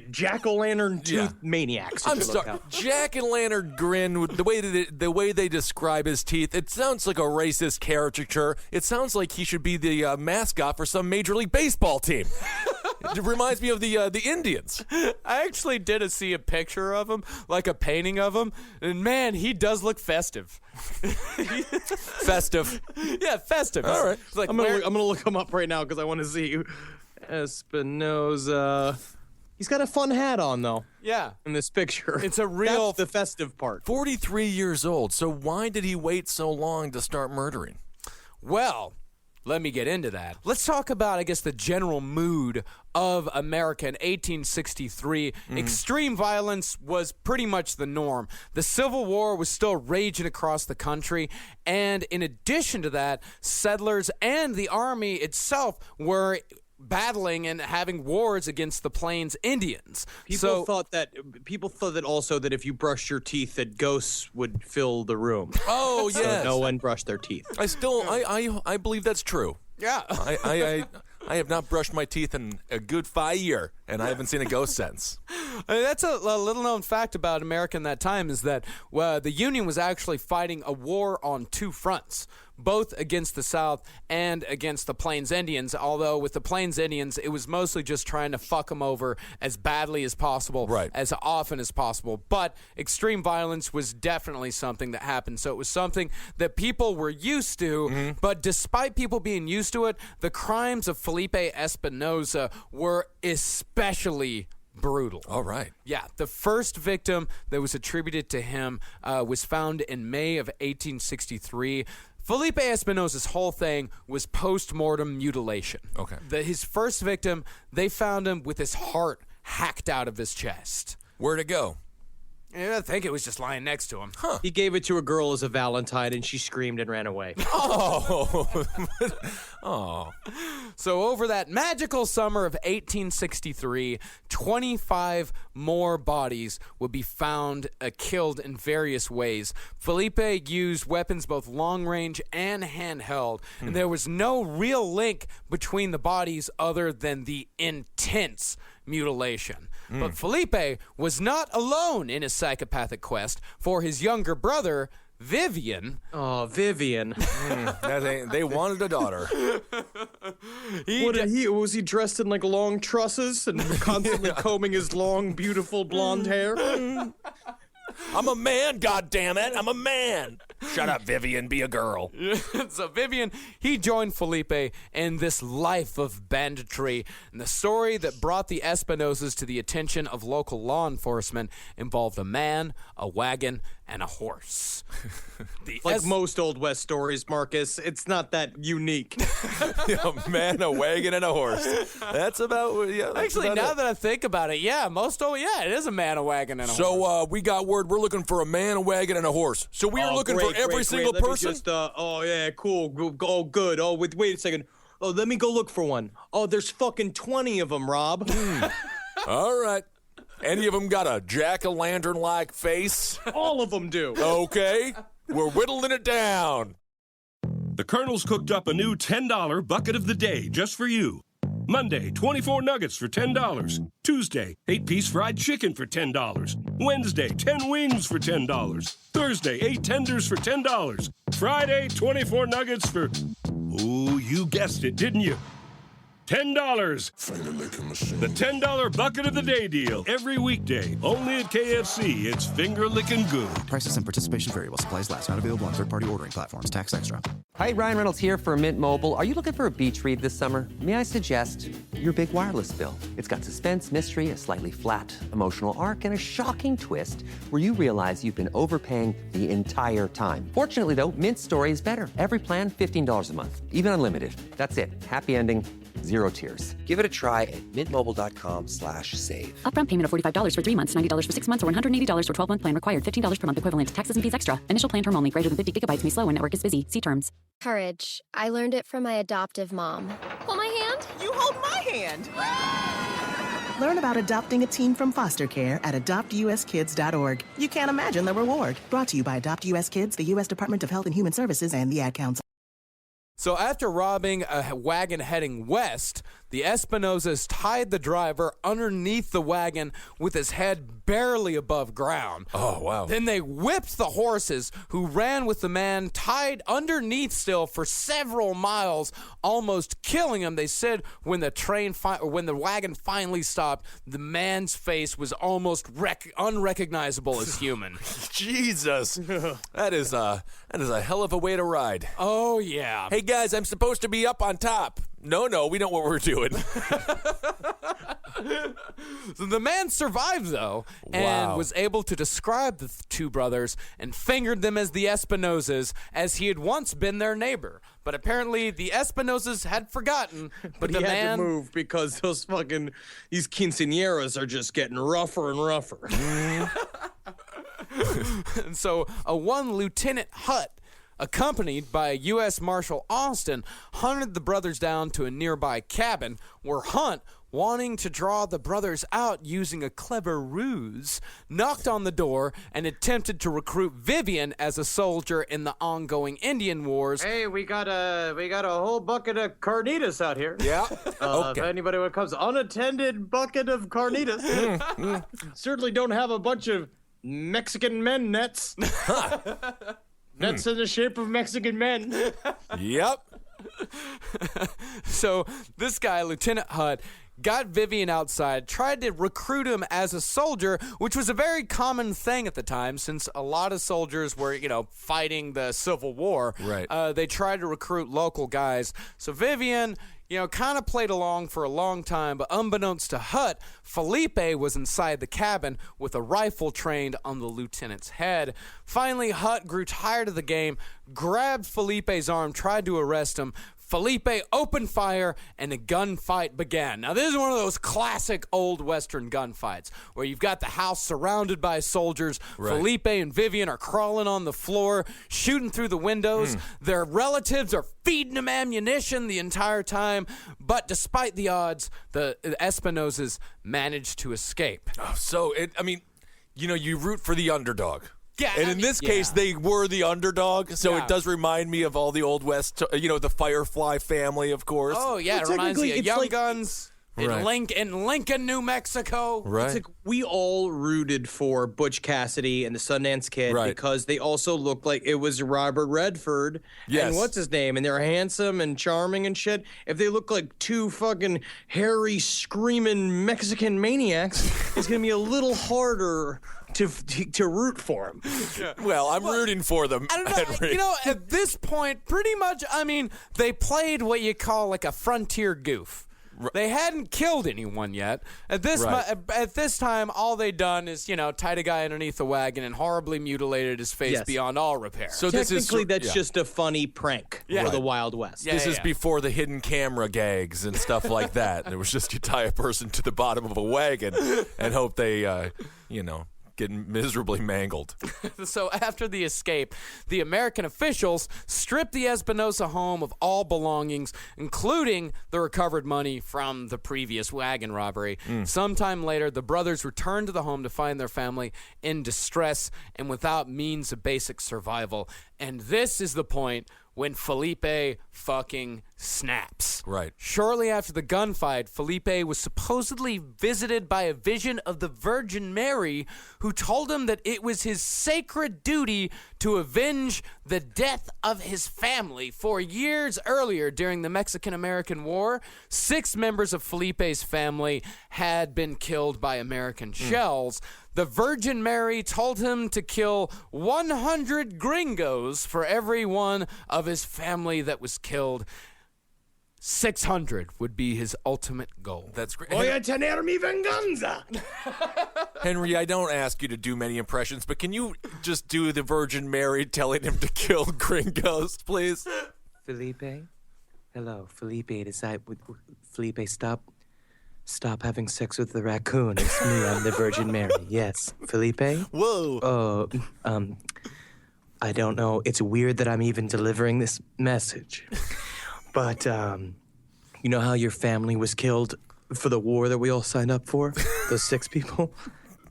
jack-o'-lantern tooth maniacs. I'm sorry. Jack-o'-lantern grin, the way they describe his teeth, it sounds like a racist caricature. It sounds like he should be the mascot for some Major League Baseball team. It reminds me of the Indians. I actually did see a picture of him, like a painting of him, and man, he does look festive. Festive. Yeah, festive. All right. Like, I'm gonna look him up right now because I want to see Espinoza. He's got a fun hat on, though. Yeah. In this picture. It's a real... That's the festive part. 43 years old. So why did he wait so long to start murdering? Well, let me get into that. Let's talk about, I guess, the general mood of America in 1863. Extreme violence was pretty much the norm. The Civil War was still raging across the country, and in addition to that, settlers and the army itself were battling and having wars against the Plains Indians. People thought that also that if you brushed your teeth that ghosts would fill the room. Oh, yes. So no one brushed their teeth. I believe that's true. Yeah. I have not brushed my teeth in a good 5 years, and I haven't seen a ghost since. That's a little-known fact about America in that time is that the Union was actually fighting a war on 2 fronts, both against the South and against the Plains Indians, although with the Plains Indians, it was mostly just trying to fuck them over as badly as possible, right, as often as possible. But extreme violence was definitely something that happened, so it was something that people were used to, but despite people being used to it, the crimes of Felipe Espinoza were especially brutal. All right. Yeah, the first victim that was attributed to him was found in May of 1863. Felipe Espinoza's whole thing was post-mortem mutilation. Okay. His first victim, they found him with his heart hacked out of his chest. Where'd it go? I think it was just lying next to him. Huh. He gave it to a girl as a Valentine, and she screamed and ran away. Oh. Oh. So over that magical summer of 1863, 25 more bodies would be found killed in various ways. Felipe used weapons both long-range and handheld, and there was no real link between the bodies other than the intense mutilation. But Felipe was not alone in his psychopathic quest, for his younger brother, Vivian. Oh, Vivian. They wanted a daughter. Was he dressed in like long trusses and constantly combing his long, beautiful blonde hair? I'm a man, goddammit. I'm a man. Shut up, Vivian. Be a girl. So Vivian, he joined Felipe in this life of banditry. And the story that brought the Espinozas to the attention of local law enforcement involved a man, a wagon, and a horse. Most Old West stories, Marcus, it's not that unique. A man, a wagon, and a horse. That's about, Actually, now that I think about it, it is a man, a wagon, and a horse. So we got word we're looking for a man, a wagon, and a horse. So we are looking for every single person? Cool. Oh, good. Oh, wait a second. Oh, let me go look for one. Oh, there's fucking 20 of them, Rob. All right. Any of them got a jack-o'-lantern-like face? All of them do. Okay. We're whittling it down. The Colonel's cooked up a new $10 bucket of the day just for you. Monday, 24 nuggets for $10. Tuesday, 8-piece fried chicken for $10. Wednesday, 10 wings for $10. Thursday, 8 tenders for $10. Friday, 24 nuggets for... Ooh, you guessed it, didn't you? $10. The $10 bucket of the day deal. Every weekday. Only at KFC. It's finger-licking good. Prices and participation variable. Supplies last. Not available on third-party ordering platforms. Tax extra. Hi, Ryan Reynolds here for Mint Mobile. Are you looking for a beach read this summer? May I suggest your big wireless bill? It's got suspense, mystery, a slightly flat, emotional arc, and a shocking twist where you realize you've been overpaying the entire time. Fortunately, though, Mint's story is better. Every plan, $15 a month. Even unlimited. That's it. Happy ending. Zero tears. Give it a try at mintmobile.com/save. Upfront payment of $45 for 3 months, $90 for 6 months, or $180 for 12-month plan required. $15 per month equivalent. Taxes and fees extra. Initial plan term only. Greater than 50 gigabytes may slow when network is busy. See terms. Courage. I learned it from my adoptive mom. Hold my hand. You hold my hand. Learn about adopting a teen from foster care at adoptuskids.org. You can't imagine the reward. Brought to you by Adopt US Kids, the U.S. Department of Health and Human Services, and the Ad Council. So after robbing a wagon heading west, the Espinozas tied the driver underneath the wagon with his head barely above ground. Oh, wow. Then they whipped the horses, who ran with the man tied underneath still for several miles, almost killing him. They said when the wagon finally stopped, the man's face was almost unrecognizable as human. Jesus. That is a hell of a way to ride. Oh, yeah. Hey, guys, I'm supposed to be up on top. No, we know what we're doing. So the man survived, though, and was able to describe the two brothers and fingered them as the Espinozas, as he had once been their neighbor. But apparently the Espinozas had forgotten. But the he man had to move because these quinceañeras are just getting rougher and rougher. And so one Lieutenant Hutt, accompanied by U.S. Marshal Austin, hunted the brothers down to a nearby cabin where Hunt, wanting to draw the brothers out using a clever ruse, knocked on the door and attempted to recruit Vivian as a soldier in the ongoing Indian Wars. Hey, we got a whole bucket of carnitas out here. Yeah. If anybody comes, unattended bucket of carnitas. Certainly don't have a bunch of Mexican men nets. Nets in the shape of Mexican men. Yep. So this guy, Lieutenant Hutt, got Vivian outside, tried to recruit him as a soldier, which was a very common thing at the time, since a lot of soldiers were, fighting the Civil War. Right. They tried to recruit local guys. So Vivian, kind of played along for a long time, but unbeknownst to Hutt, Felipe was inside the cabin with a rifle trained on the lieutenant's head. Finally, Hutt grew tired of the game, grabbed Felipe's arm, tried to arrest him. Felipe opened fire, and a gunfight began. Now, this is one of those classic old Western gunfights where you've got the house surrounded by soldiers. Right. Felipe and Vivian are crawling on the floor, shooting through the windows. Their relatives are feeding them ammunition the entire time. But despite the odds, the Espinozas managed to escape. You root for the underdog. Yeah, and in this case, they were the underdog, so it does remind me of all the Old West, the Firefly family, of course. Oh, yeah, it reminds me of Young Guns in Lincoln, New Mexico. Right. It's like we all rooted for Butch Cassidy and the Sundance Kid because they also looked like it was Robert Redford and what's his name, and they're handsome and charming and shit. If they look like two fucking hairy, screaming Mexican maniacs, it's going to be a little harder to root for him. Well, I'm rooting for them. I don't know. Henry. You know, at this point, pretty much, I mean, they played what you call like a frontier goof. They hadn't killed anyone yet. At this time, all they'd done is, tied a guy underneath the wagon and horribly mutilated his face beyond all repair. So technically, that's just a funny prank for the Wild West. This is before the hidden camera gags and stuff like that. It was just you tie a person to the bottom of a wagon and hope they, get miserably mangled. So after the escape, the American officials stripped the Espinoza home of all belongings, including the recovered money from the previous wagon robbery. Sometime later, the brothers returned to the home to find their family in distress and without means of basic survival. And this is the point when Felipe fucking snaps. Right. Shortly after the gunfight, Felipe was supposedly visited by a vision of the Virgin Mary, who told him that it was his sacred duty to avenge the death of his family. 4 years earlier, during the Mexican-American War, 6 members of Felipe's family had been killed by American shells. The Virgin Mary told him to kill 100 gringos for every one of his family that was killed. 600 would be his ultimate goal. That's great. Voy a tener mi venganza. Henry, I don't ask you to do many impressions, but can you just do the Virgin Mary telling him to kill gringos, please? Felipe? Hello, Felipe. Felipe, stop having sex with the raccoon. It's me, I'm the Virgin Mary. Yes. Felipe? Whoa. I don't know. It's weird that I'm even delivering this message. But, you know how your family was killed for the war that we all signed up for? Those 6 people?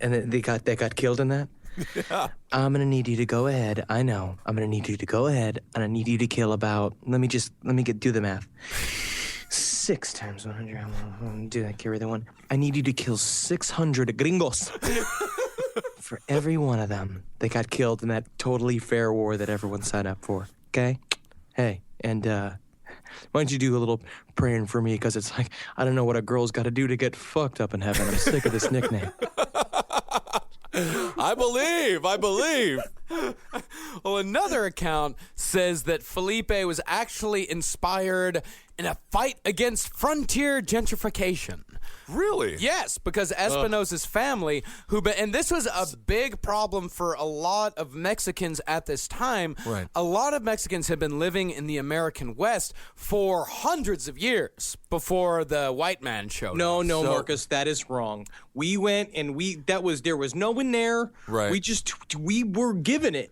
And they got killed in that? Yeah. I'm going to need you to go ahead. I know. I'm going to need you to go ahead, and I need you to kill about, do the math. 6 times 100. I'm gonna do that. Carry the one. I need you to kill 600 gringos. For every one of them that got killed in that totally fair war that everyone signed up for. Okay? Hey, and why don't you do a little praying for me? Because it's like, I don't know what a girl's got to do to get fucked up in heaven. I'm sick of this nickname. I believe. Well, another account says that Felipe was actually inspired in a fight against frontier gentrification. Really? Yes, because Espinoza's family, and this was a big problem for a lot of Mexicans at this time. Right. A lot of Mexicans had been living in the American West for hundreds of years before the white man showed up. No, Marcus, that is wrong. We went and there was no one there. Right. We were given it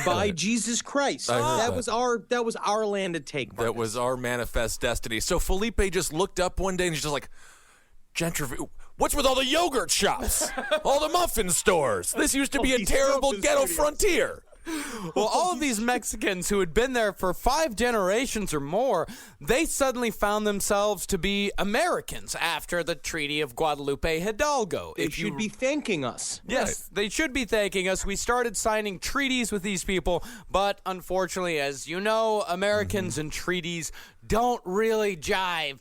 by Jesus Christ. That was our land to take. Marcus. That was our manifest destiny. So Felipe just looked up one day and he's just like, what's with all the yogurt shops? All the muffin stores? This used to be a terrible ghetto frontier. Well, all of these Mexicans who had been there for 5 generations or more, they suddenly found themselves to be Americans after the Treaty of Guadalupe Hidalgo. They should be thanking us. Yes, They should be thanking us. We started signing treaties with these people, but unfortunately, as you know, Americans and treaties don't really jive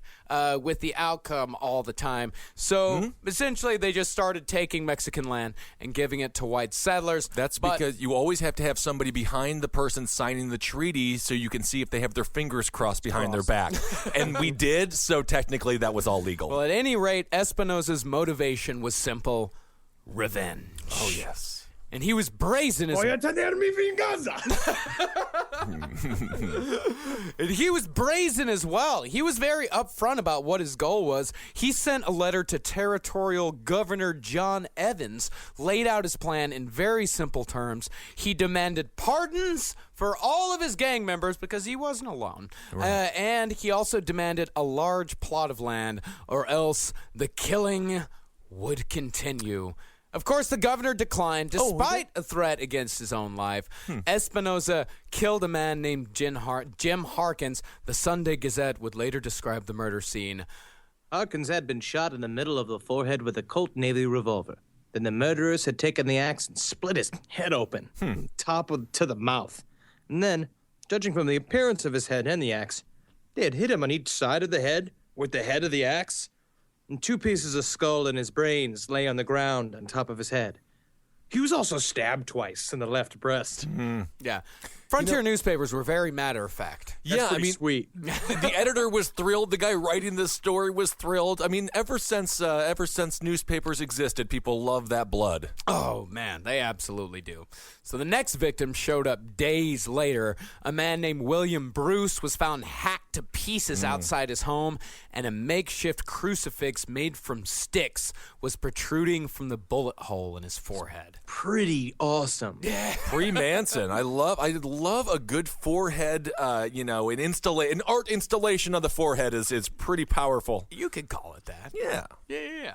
with the outcome all the time. So essentially, they just started taking Mexican land and giving it to white settlers. That's because you always have to have somebody behind the person signing the treaty so you can see if they have their fingers crossed behind their back. And we did, so technically that was all legal. Well, at any rate, Espinoza's motivation was simple: revenge. Oh, yes. And he was brazen as And he was brazen as well. He was very upfront about what his goal was. He sent a letter to Territorial Governor John Evans, laid out his plan in very simple terms. He demanded pardons for all of his gang members because he wasn't alone. Right. And he also demanded a large plot of land, or else the killing would continue. Of course, the governor declined, despite a threat against his own life. Espinoza killed a man named Jim Harkins. The Sunday Gazette would later describe the murder scene. Harkins had been shot in the middle of the forehead with a Colt Navy revolver. Then the murderers had taken the axe and split his head open, to the mouth. And then, judging from the appearance of his head and the axe, they had hit him on each side of the head with the head of the axe. And 2 pieces of skull and his brains lay on the ground on top of his head. He was also stabbed twice in the left breast. Yeah. Frontier newspapers were very matter of fact. Yeah, I mean, sweet. The editor was thrilled. The guy writing this story was thrilled. I mean, ever since newspapers existed, people love that blood. Oh, man, they absolutely do. So the next victim showed up days later. A man named William Bruce was found hacked to pieces outside his home, and a makeshift crucifix made from sticks was protruding from the bullet hole in his forehead. Pretty awesome. Yeah. Pre-Manson. I love a good forehead, an art installation of the forehead is pretty powerful. You could call it that. Yeah. Yeah.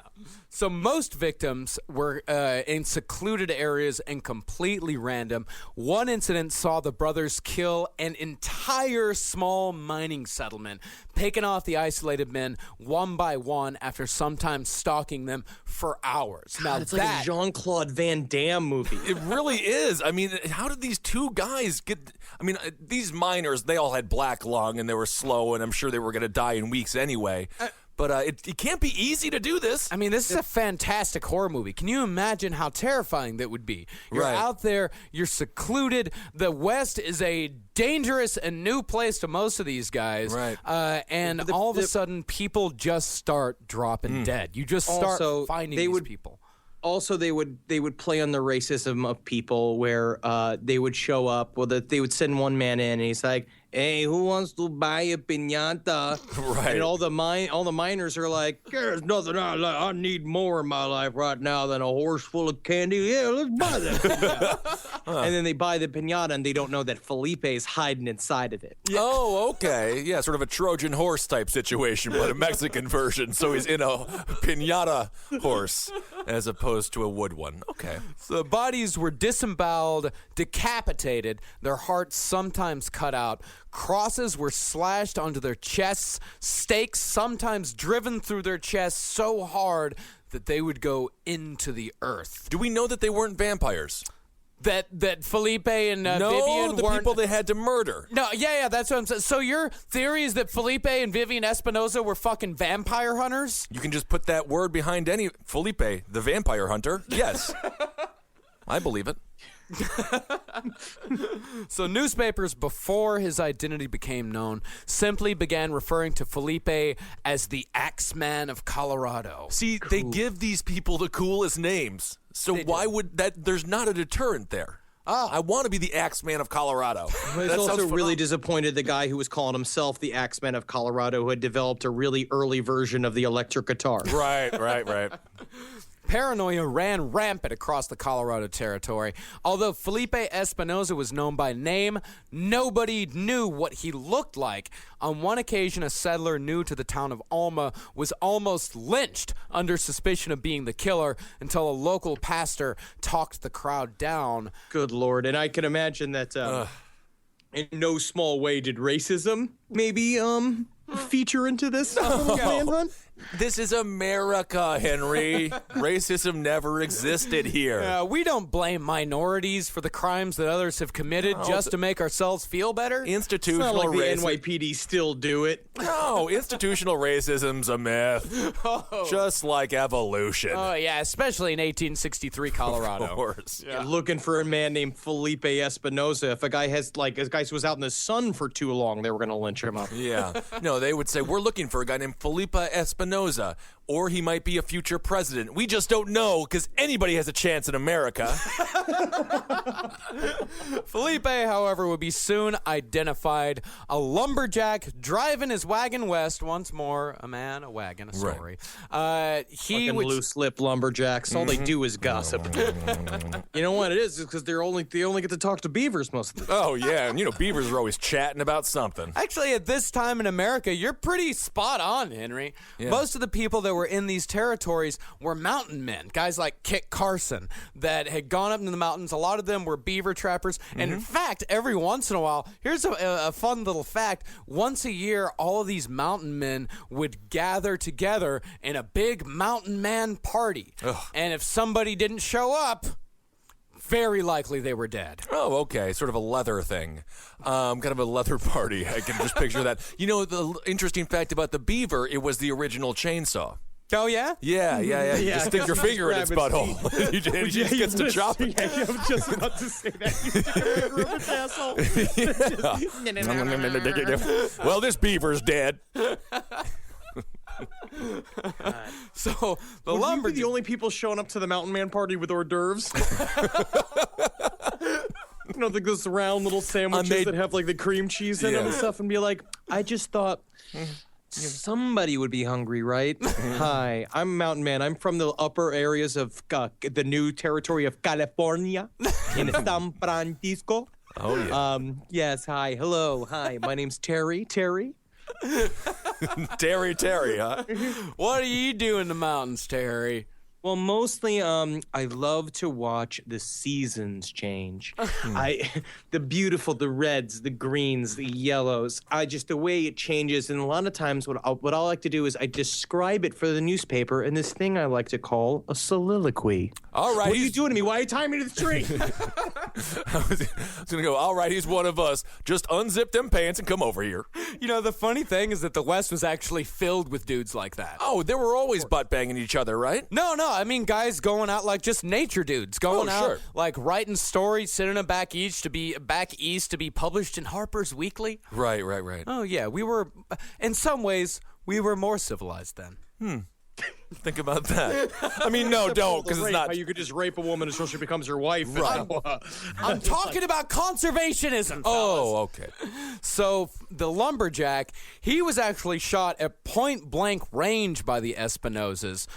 So most victims were in secluded areas and completely random. One incident saw the brothers kill an entire small mining settlement, picking off the isolated men one by one after sometimes stalking them for hours. Now it's like a Jean-Claude Van Damme movie. It really is. I mean, how did these two guys get... I mean, these miners, they all had black lung and they were slow, and I'm sure they were going to die in weeks anyway. But it can't be easy to do this. I mean, this is a fantastic horror movie. Can you imagine how terrifying that would be? You're out there, you're secluded. The West is a dangerous and new place to most of these guys. Right. And all of a sudden, people just start dropping dead. You just start finding these people. Also, they would play on the racism of people where they would show up. Well, they would send one man in, and he's like, "Hey, who wants to buy a piñata?" Right. And all the miners are like, "There's nothing I need more in my life right now than a horse full of candy. Yeah, let's buy that piñata." And then they buy the piñata, and they don't know that Felipe is hiding inside of it. Oh, okay. Yeah, sort of a Trojan horse type situation, but a Mexican version. So he's in a piñata horse as opposed to a wood one. Okay. So the bodies were disemboweled, decapitated, their hearts sometimes cut out. Crosses were slashed onto their chests, stakes sometimes driven through their chests so hard that they would go into the earth. Do we know that they weren't vampires? That Felipe and Vivian the weren't... people they had to murder. No, yeah, that's what I'm saying. So your theory is that Felipe and Vivian Espinoza were fucking vampire hunters? You can just put that word behind any... Felipe, the vampire hunter. Yes. I believe it. So newspapers, before his identity became known, simply began referring to Felipe as the Axeman of Colorado. See, they give these people the coolest names. So why would that... There's not a deterrent there. I want to be the Axeman of Colorado. He's also really disappointed the guy who was calling himself the Axeman of Colorado, who had developed a really early version of the electric guitar. Right. Paranoia ran rampant across the Colorado territory. Although Felipe Espinoza was known by name, nobody knew what he looked like. On one occasion, a settler new to the town of Alma was almost lynched under suspicion of being the killer until a local pastor talked the crowd down. Good Lord. And I can imagine that in no small way did racism maybe feature into this manhunt. This is America, Henry. Racism never existed here. We don't blame minorities for the crimes that others have committed just to make ourselves feel better. Institutional racism. racism. The NYPD still do it. No, institutional racism's a myth. Just like evolution. Oh, yeah, especially in 1863 Colorado. Of course. Yeah. Looking for a man named Felipe Espinoza. If a guy was out in the sun for too long, they were going to lynch him up. Yeah. No, they would say, we're looking for a guy named Felipe Espinoza, or he might be a future president. We just don't know, because anybody has a chance in America. Felipe, however, would be soon identified. A lumberjack driving his wagon west. Once more, a man, a wagon, a story. He would loose-lip lumberjacks. All they do is gossip. You know what it is? It's because they only get to talk to beavers most of the time. Oh, yeah. And, beavers are always chatting about something. Actually, at this time in America, you're pretty spot on, Henry. Yeah. Most of the people that were in these territories were mountain men, guys like Kit Carson that had gone up into the mountains. A lot of them were beaver trappers. And in fact, every once in a while, here's a fun little fact. Once a year, all of these mountain men would gather together in a big mountain man party. Ugh. And if somebody didn't show up, very likely they were dead. Oh, okay. Sort of a leather thing. Kind of a leather party. I can just picture that. The interesting fact about the beaver, it was the original chainsaw. Oh, yeah? Yeah. You just stick your finger in its butthole. He just gets to chop it. Yeah, I was just about to say that. You stick your finger up its asshole. Well, this beaver's dead. So the Would lumberjack. we be the only people showing up to the Mountain Man party with hors d'oeuvres? You know, like those round little sandwiches that have like the cream cheese in them and stuff, and be like, I just thought somebody would be hungry, right? Hi, I'm Mountain Man. I'm from the upper areas of the new territory of California in San Francisco. Oh, yeah. Yes, hi. Hello. Hi. My name's Terry. Terry, huh? What do you do in the mountains, Terry? Well, mostly, I love to watch the seasons change. The beautiful, the reds, the greens, the yellows. The way it changes. And a lot of times, what I like to do is I describe it for the newspaper in this thing I like to call a soliloquy. All right. What are you doing to me? Why are you tying me to the tree? I was gonna go. All right, he's one of us. Just unzip them pants and come over here. You know, the funny thing is that the West was actually filled with dudes like that. Oh, they were always butt banging each other, right? No. I mean, guys going out like just nature dudes, going out like writing stories, sending them back east to be published in Harper's Weekly. Right. Oh yeah, we were. In some ways, we were more civilized then. Think about that. I mean, no, don't, because it's not. How you could just rape a woman until she becomes your wife. Right. I'm talking about conservationism. Oh, okay. So the lumberjack, he was actually shot at point blank range by the Espinozas.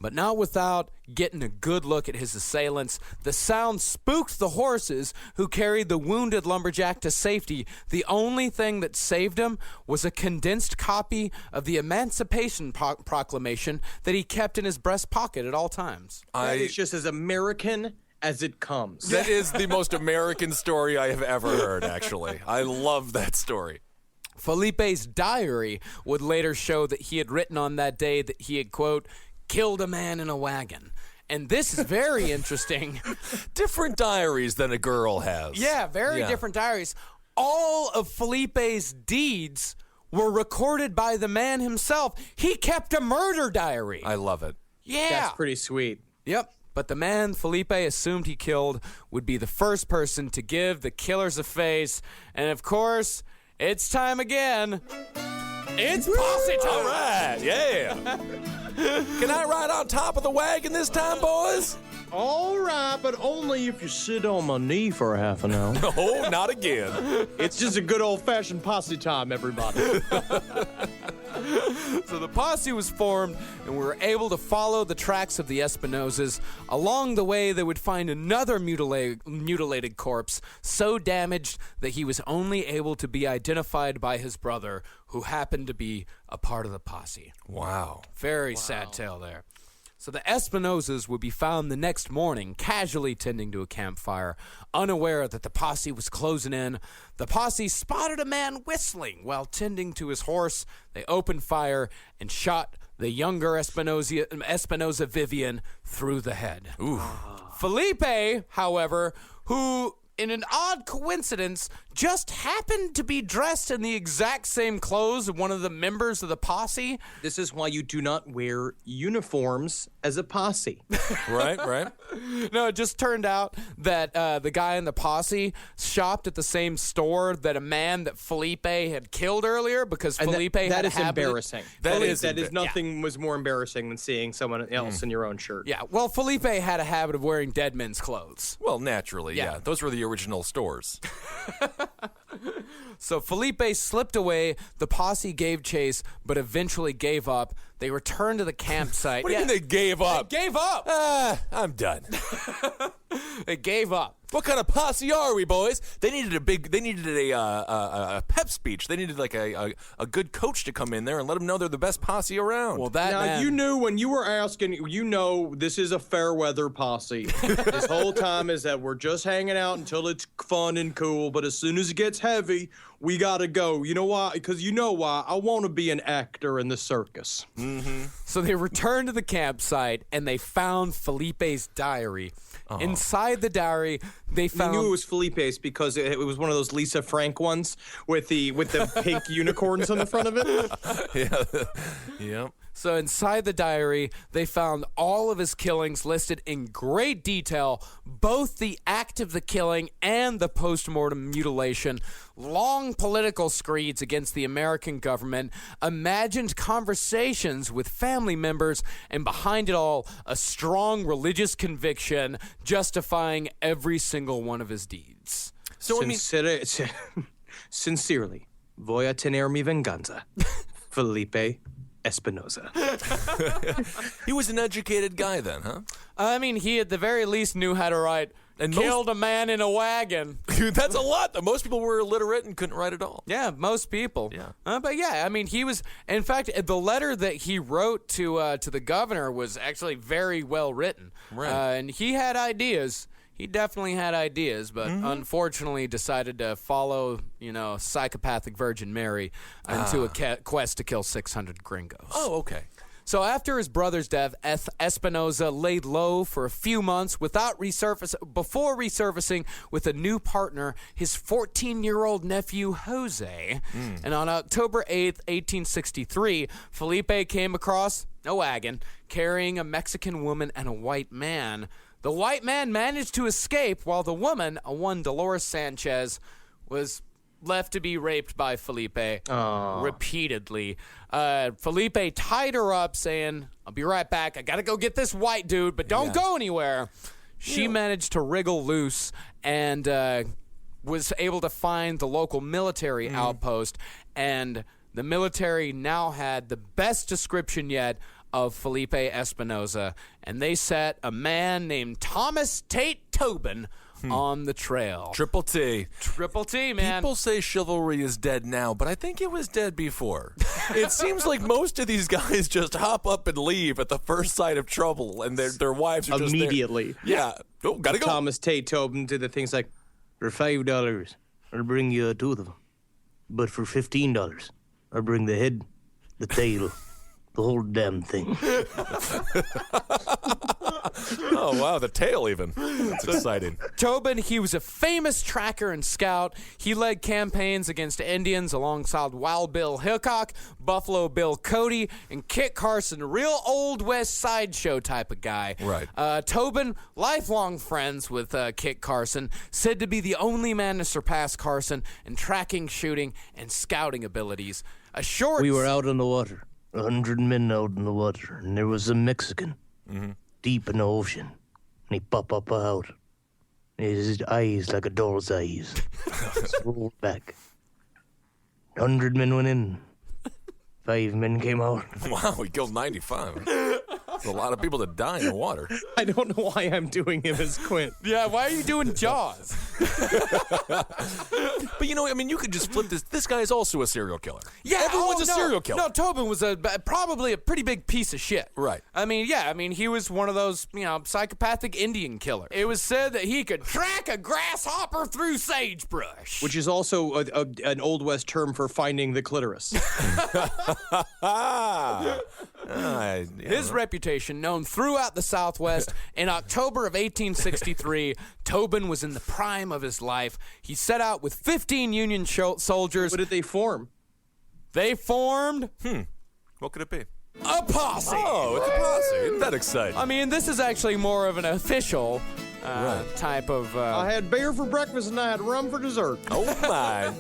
But not without getting a good look at his assailants. The sound spooked the horses who carried the wounded lumberjack to safety. The only thing that saved him was a condensed copy of the Emancipation Proclamation that he kept in his breast pocket at all times. That is just as American as it comes. That is the most American story I have ever heard, actually. I love that story. Felipe's diary would later show that he had written on that day that he had, quote, killed a man in a wagon. And this is very interesting. Different diaries than a girl has. Yeah, very different diaries. All of Felipe's deeds were recorded by the man himself. He kept a murder diary. I love it. Yeah. That's pretty sweet. Yep. But the man Felipe assumed he killed would be the first person to give the killers a face. And of course, it's time again. It's posse time. All right, yeah. Can I ride on top of the wagon this time, boys? All right, but only if you sit on my knee for a half an hour. No, not again. It's just a good old-fashioned posse time, everybody. So the posse was formed, and we were able to follow the tracks of the Espinozas. Along the way, they would find another mutilated corpse, so damaged that he was only able to be identified by his brother, who happened to be a part of the posse. Wow. Very sad tale there. So the Espinozas would be found the next morning, casually tending to a campfire, unaware that the posse was closing in. The posse spotted a man whistling while tending to his horse. They opened fire and shot the younger Espinoza Vivian through the head. Ooh. Felipe, however, who, in an odd coincidence, just happened to be dressed in the exact same clothes of one of the members of the posse. This is why you do not wear uniforms as a posse. Right. No, it just turned out that the guy in the posse shopped at the same store that a man that Felipe had killed earlier, because Felipe had a habit. Embarrassing. That is nothing was more embarrassing than seeing someone else in your own shirt. Yeah, well, Felipe had a habit of wearing dead men's clothes. Well, naturally, yeah. Those were the original stores. So Felipe slipped away. The posse gave chase, but eventually gave up. They returned to the campsite. What do you mean they gave up? They gave up. I'm done. They gave up. What kind of posse are we, boys? They needed a pep speech. They needed like a good coach to come in there and let them know they're the best posse around. Well, that now, man, you knew when you were asking, this is a fair weather posse. This whole time is that we're just hanging out until it's fun and cool, but as soon as it gets heavy, we gotta go. You know why? Because you know why? I want to be an actor in the circus. Mm-hmm. So they returned to the campsite and they found Felipe's diary. Inside the diary, they found. You knew it was Felipe's because it was one of those Lisa Frank ones with the pink unicorns on the front of it. Yeah. Yep. So inside the diary, they found all of his killings listed in great detail, both the act of the killing and the post-mortem mutilation, long political screeds against the American government, imagined conversations with family members, and behind it all, a strong religious conviction justifying every single one of his deeds. So Sincerely, voy a tener mi venganza. Felipe Espinoza. He was an educated guy then, huh? I mean, he at the very least knew how to write, and killed a man in a wagon. That's a lot. Most people were illiterate and couldn't write at all. Yeah, most people. Yeah. But yeah, I mean, he was, in fact, the letter that he wrote to the governor was actually very well written. Right. And he had ideas. He definitely had ideas, but unfortunately decided to follow, psychopathic Virgin Mary into a quest to kill 600 gringos. Oh, okay. So after his brother's death, Espinoza laid low for a few months before resurfacing with a new partner, his 14-year-old nephew, Jose. And on October 8th, 1863, Felipe came across a wagon carrying a Mexican woman and a white man. The white man managed to escape, while the woman, one Dolores Sanchez, was left to be raped by Felipe repeatedly. Felipe tied her up, saying, "I'll be right back. I gotta go get this white dude, but don't go anywhere." She managed to wriggle loose and was able to find the local military outpost, and the military now had the best description yet of Felipe Espinoza, and they set a man named Thomas Tate Tobin on the trail. Triple T. Triple T, man. People say chivalry is dead now, but I think it was dead before. It seems like most of these guys just hop up and leave at the first sign of trouble, and their wives are just immediately. There. Yeah. Oh, gotta go. Thomas Tate Tobin did the things like, for $5, I'll bring you two of them. But for $15, I'll bring the head, the tail, the whole damn thing. Oh, wow, the tail even. That's exciting. Tobin, he was a famous tracker and scout. He led campaigns against Indians alongside Wild Bill Hickok, Buffalo Bill Cody, and Kit Carson, a real Old West sideshow type of guy. Right. Tobin, lifelong friends with Kit Carson, said to be the only man to surpass Carson in tracking, shooting, and scouting abilities. We were out on the water, 100 men out in the water, and there was a Mexican. Deep in the ocean, and he pop up out. His eyes like a doll's eyes. Rolled back. 100 men went in. 5 men came out. Wow, he killed 95. That's a lot of people that die in the water. I don't know why I'm doing him as Quint. Yeah, why are you doing Jaws? But you could just flip this. This guy is also a serial killer. Yeah, everyone's a serial killer. No, Tobin was probably a pretty big piece of shit. Right. He was one of those, psychopathic Indian killers. It was said that he could track a grasshopper through sagebrush. Which is also an Old West term for finding the clitoris. His reputation known throughout the Southwest. In October of 1863, Tobin was in the prime of his life. He set out with 15 Union soldiers. What did they form? They formed... What could it be? A posse. Oh, it's a posse. Isn't that exciting? This is actually more of an official type of... I had beer for breakfast and I had rum for dessert. Oh, my.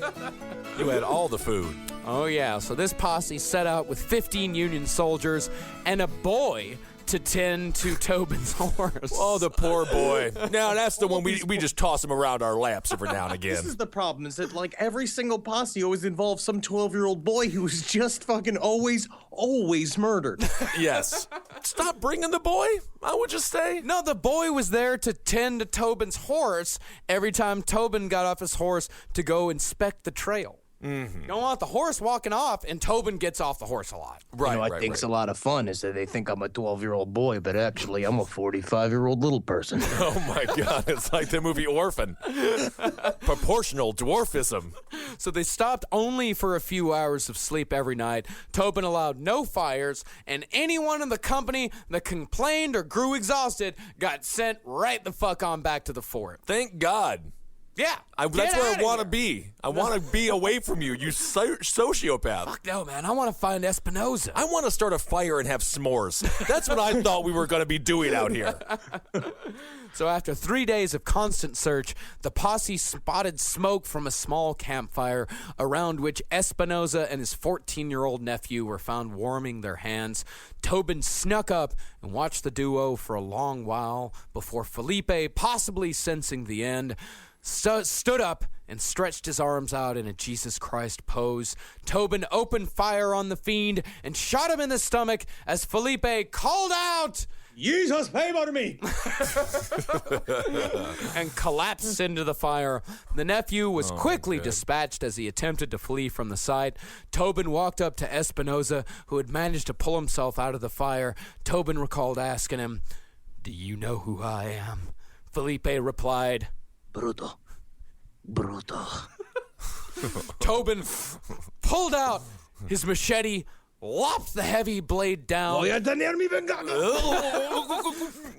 You had all the food. Oh, yeah. So this posse set out with 15 Union soldiers and a boy to tend to Tobin's horse. Oh, the poor boy. Now, that's the one we just toss him around our laps every now and again. This is the problem, is that, every single posse always involves some 12-year-old boy who was just fucking always murdered. Yes. Stop bringing the boy, I would just say. No, the boy was there to tend to Tobin's horse every time Tobin got off his horse to go inspect the trail. You don't want the horse walking off, and Tobin gets off the horse a lot. Right, I think's a lot of fun is that they think I'm a 12-year-old boy, but actually I'm a 45-year-old little person. Oh, my God. It's like the movie Orphan. Proportional dwarfism. So they stopped only for a few hours of sleep every night. Tobin allowed no fires, and anyone in the company that complained or grew exhausted got sent right the fuck on back to the fort. Thank God. Yeah. That's where I want to be. I want to be away from you, you sociopath. Fuck no, man. I want to find Espinoza. I want to start a fire and have s'mores. That's what I thought we were going to be doing out here. So after 3 days of constant search, the posse spotted smoke from a small campfire around which Espinoza and his 14-year-old nephew were found warming their hands. Tobin snuck up and watched the duo for a long while before Felipe, possibly sensing the end, stood up and stretched his arms out in a Jesus Christ pose. Tobin opened fire on the fiend and shot him in the stomach as Felipe called out, Jesus, favor me! and collapsed into the fire. The nephew was quickly dispatched as he attempted to flee from the site. Tobin walked up to Espinoza, who had managed to pull himself out of the fire. Tobin recalled asking him, "Do you know who I am?" Felipe replied, Bruto. Tobin pulled out his machete, lopped the heavy blade down,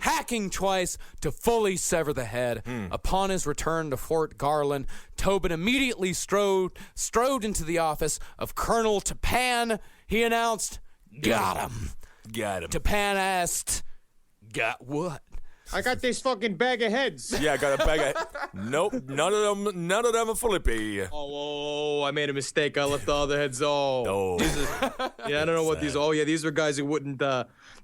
hacking twice to fully sever the head. Upon his return to Fort Garland, Tobin immediately strode into the office of Colonel Tapan. He announced, "Got him." Tapan asked, "Got what?" I got this fucking bag of heads. Yeah, I got a bag of... Nope, none of them are Felipe. Oh, I made a mistake. I left all the heads. I don't know what these... Oh, yeah, these are guys who wouldn't...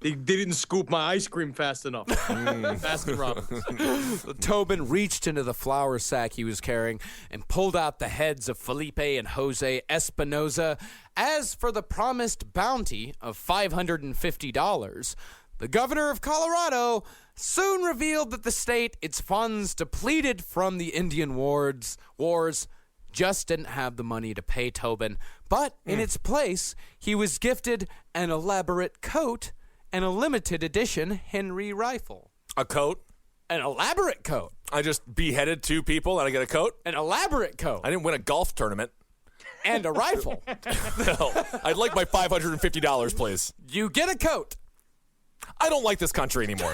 They didn't scoop my ice cream fast enough. Baskin Robbins. Tobin reached into the flour sack he was carrying and pulled out the heads of Felipe and Jose Espinoza. As for the promised bounty of $550, the governor of Colorado soon revealed that the state, its funds depleted from the Indian wars, just didn't have the money to pay Tobin. But in its place, he was gifted an elaborate coat and a limited edition Henry rifle. A coat? An elaborate coat. I just beheaded 2 people and I get a coat? An elaborate coat. I didn't win a golf tournament. And a rifle. No, I'd like my $550, please. You get a coat. I don't like this country anymore.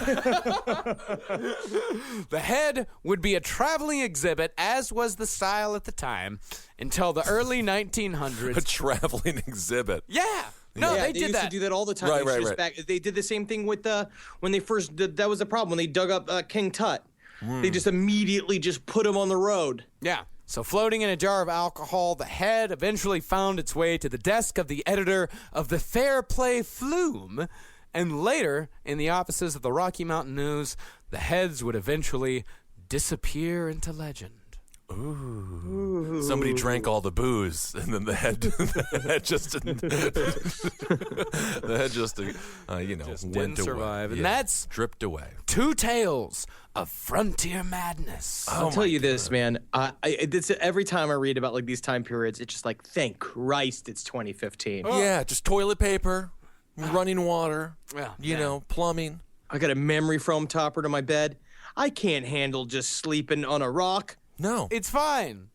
The head would be a traveling exhibit, as was the style at the time, until the early 1900s. A traveling exhibit. Yeah. No, they used to do that all the time. Right. They did the same thing with when they first did, that was a problem when they dug up King Tut. They just immediately just put him on the road. Yeah. So floating in a jar of alcohol, the head eventually found its way to the desk of the editor of the Fair Play Flume. And later, in the offices of the Rocky Mountain News, the heads would eventually disappear into legend. Ooh. Somebody drank all the booze, and then the head just went didn't survive. away. And that's dripped away. 2 tales of frontier madness. I'll tell you this, man. It's every time I read about like these time periods, it's just like, thank Christ, it's 2015. Yeah, just toilet paper. Running water, plumbing. I got a memory foam topper to my bed. I can't handle just sleeping on a rock. No. It's fine.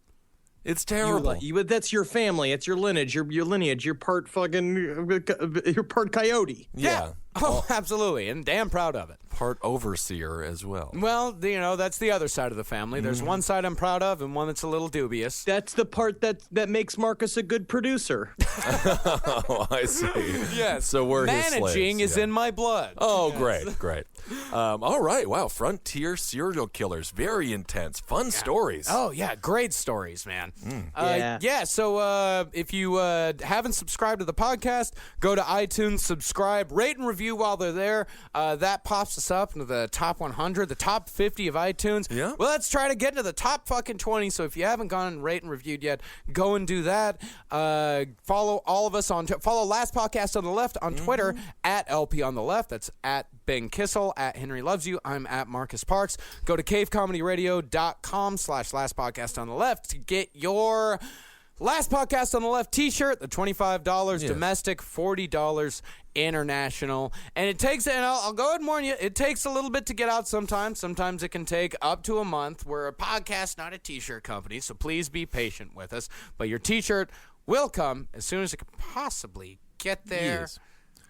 It's terrible. But that's your family. It's your lineage. Your lineage. You're part you're part coyote. Yeah. Oh, absolutely. And damn proud of it. Part overseer as well. Well, that's the other side of the family. There's one side I'm proud of and one that's a little dubious. That's the part that makes Marcus a good producer. Oh, I see. Yes. So we're managing his slaves. is in my blood. Oh, great. All right. Wow. Frontier serial killers. Very intense. Fun stories. Oh, yeah. Great stories, man. So if you haven't subscribed to the podcast, go to iTunes, subscribe, rate and review while they're there. That pops us up into the top 100, the top 50 of iTunes. Yeah. Well, let's try to get into the top fucking 20. So if you haven't gone and rate and reviewed yet, go and do that. Follow all of us follow Last Podcast on the Left on Twitter at LP on the Left. That's at Ben Kissel, at Henry Loves You. I'm at Marcus Parks. Go to cavecomedyradio.com/Last Podcast on the Left to get your Last Podcast on the Left t-shirt, the $25 domestic, $40 international. And it takes, and I'll go ahead and warn you, it takes a little bit to get out sometimes. Sometimes it can take up to a month. We're a podcast, not a t-shirt company, so please be patient with us. But your t-shirt will come as soon as it can possibly get there. Yes.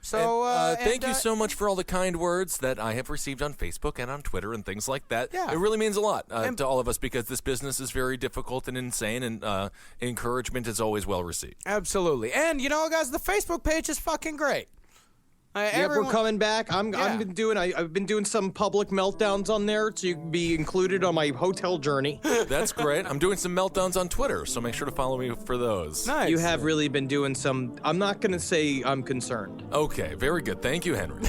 So thank you so much for all the kind words that I have received on Facebook and on Twitter and things like that. Yeah. It really means a lot to all of us because this business is very difficult and insane, and encouragement is always well received. Absolutely. And, you know, guys, the Facebook page is fucking great. Yep, we're coming back. I've been doing some public meltdowns on there to be included on my hotel journey. That's great. I'm doing some meltdowns on Twitter, so make sure to follow me for those. Nice. You have really been doing some. I'm not going to say I'm concerned. Okay, very good. Thank you, Henry.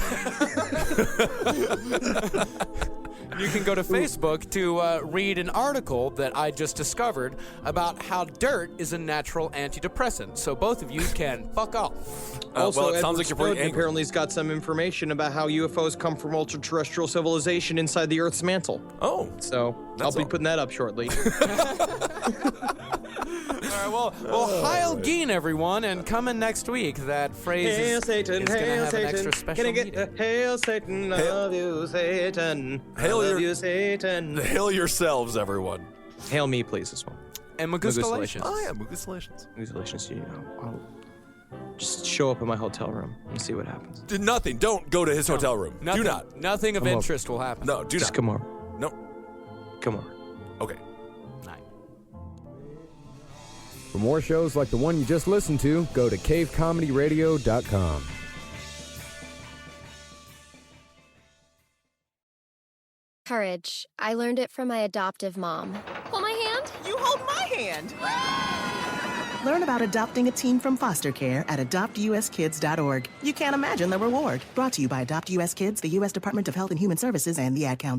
You can go to Facebook to read an article that I just discovered about how dirt is a natural antidepressant. So both of you can fuck off. Also, well, it Edward sounds like you're pretty Snowden angry. apparently has got some information about how UFOs come from ultra-terrestrial civilization inside the Earth's mantle. Oh. So I'll be putting that up shortly. All right, well, Heil Geen, everyone, and coming next week, that phrase Hail Satan, is going to hail have Satan. an extra special meaning. Hail Satan, love you, Satan. Love you, Satan. Hail yourselves, everyone. Hail me, please, as well. And Magustalations. Oh, yeah, Magustalations. Magustalations, I'll just show up in my hotel room and see what happens. Do nothing. Don't go to his hotel room. Nothing, Do not. Nothing of Come interest will happen. No, do Just not. come over. No. Come over. Okay. For more shows like the one you just listened to, go to cavecomedyradio.com. Courage. I learned it from my adoptive mom. Hold my hand. You hold my hand. Learn about adopting a teen from foster care at adoptuskids.org. You can't imagine the reward. Brought to you by Adopt US Kids, the U.S. Department of Health and Human Services, and the Ad Council.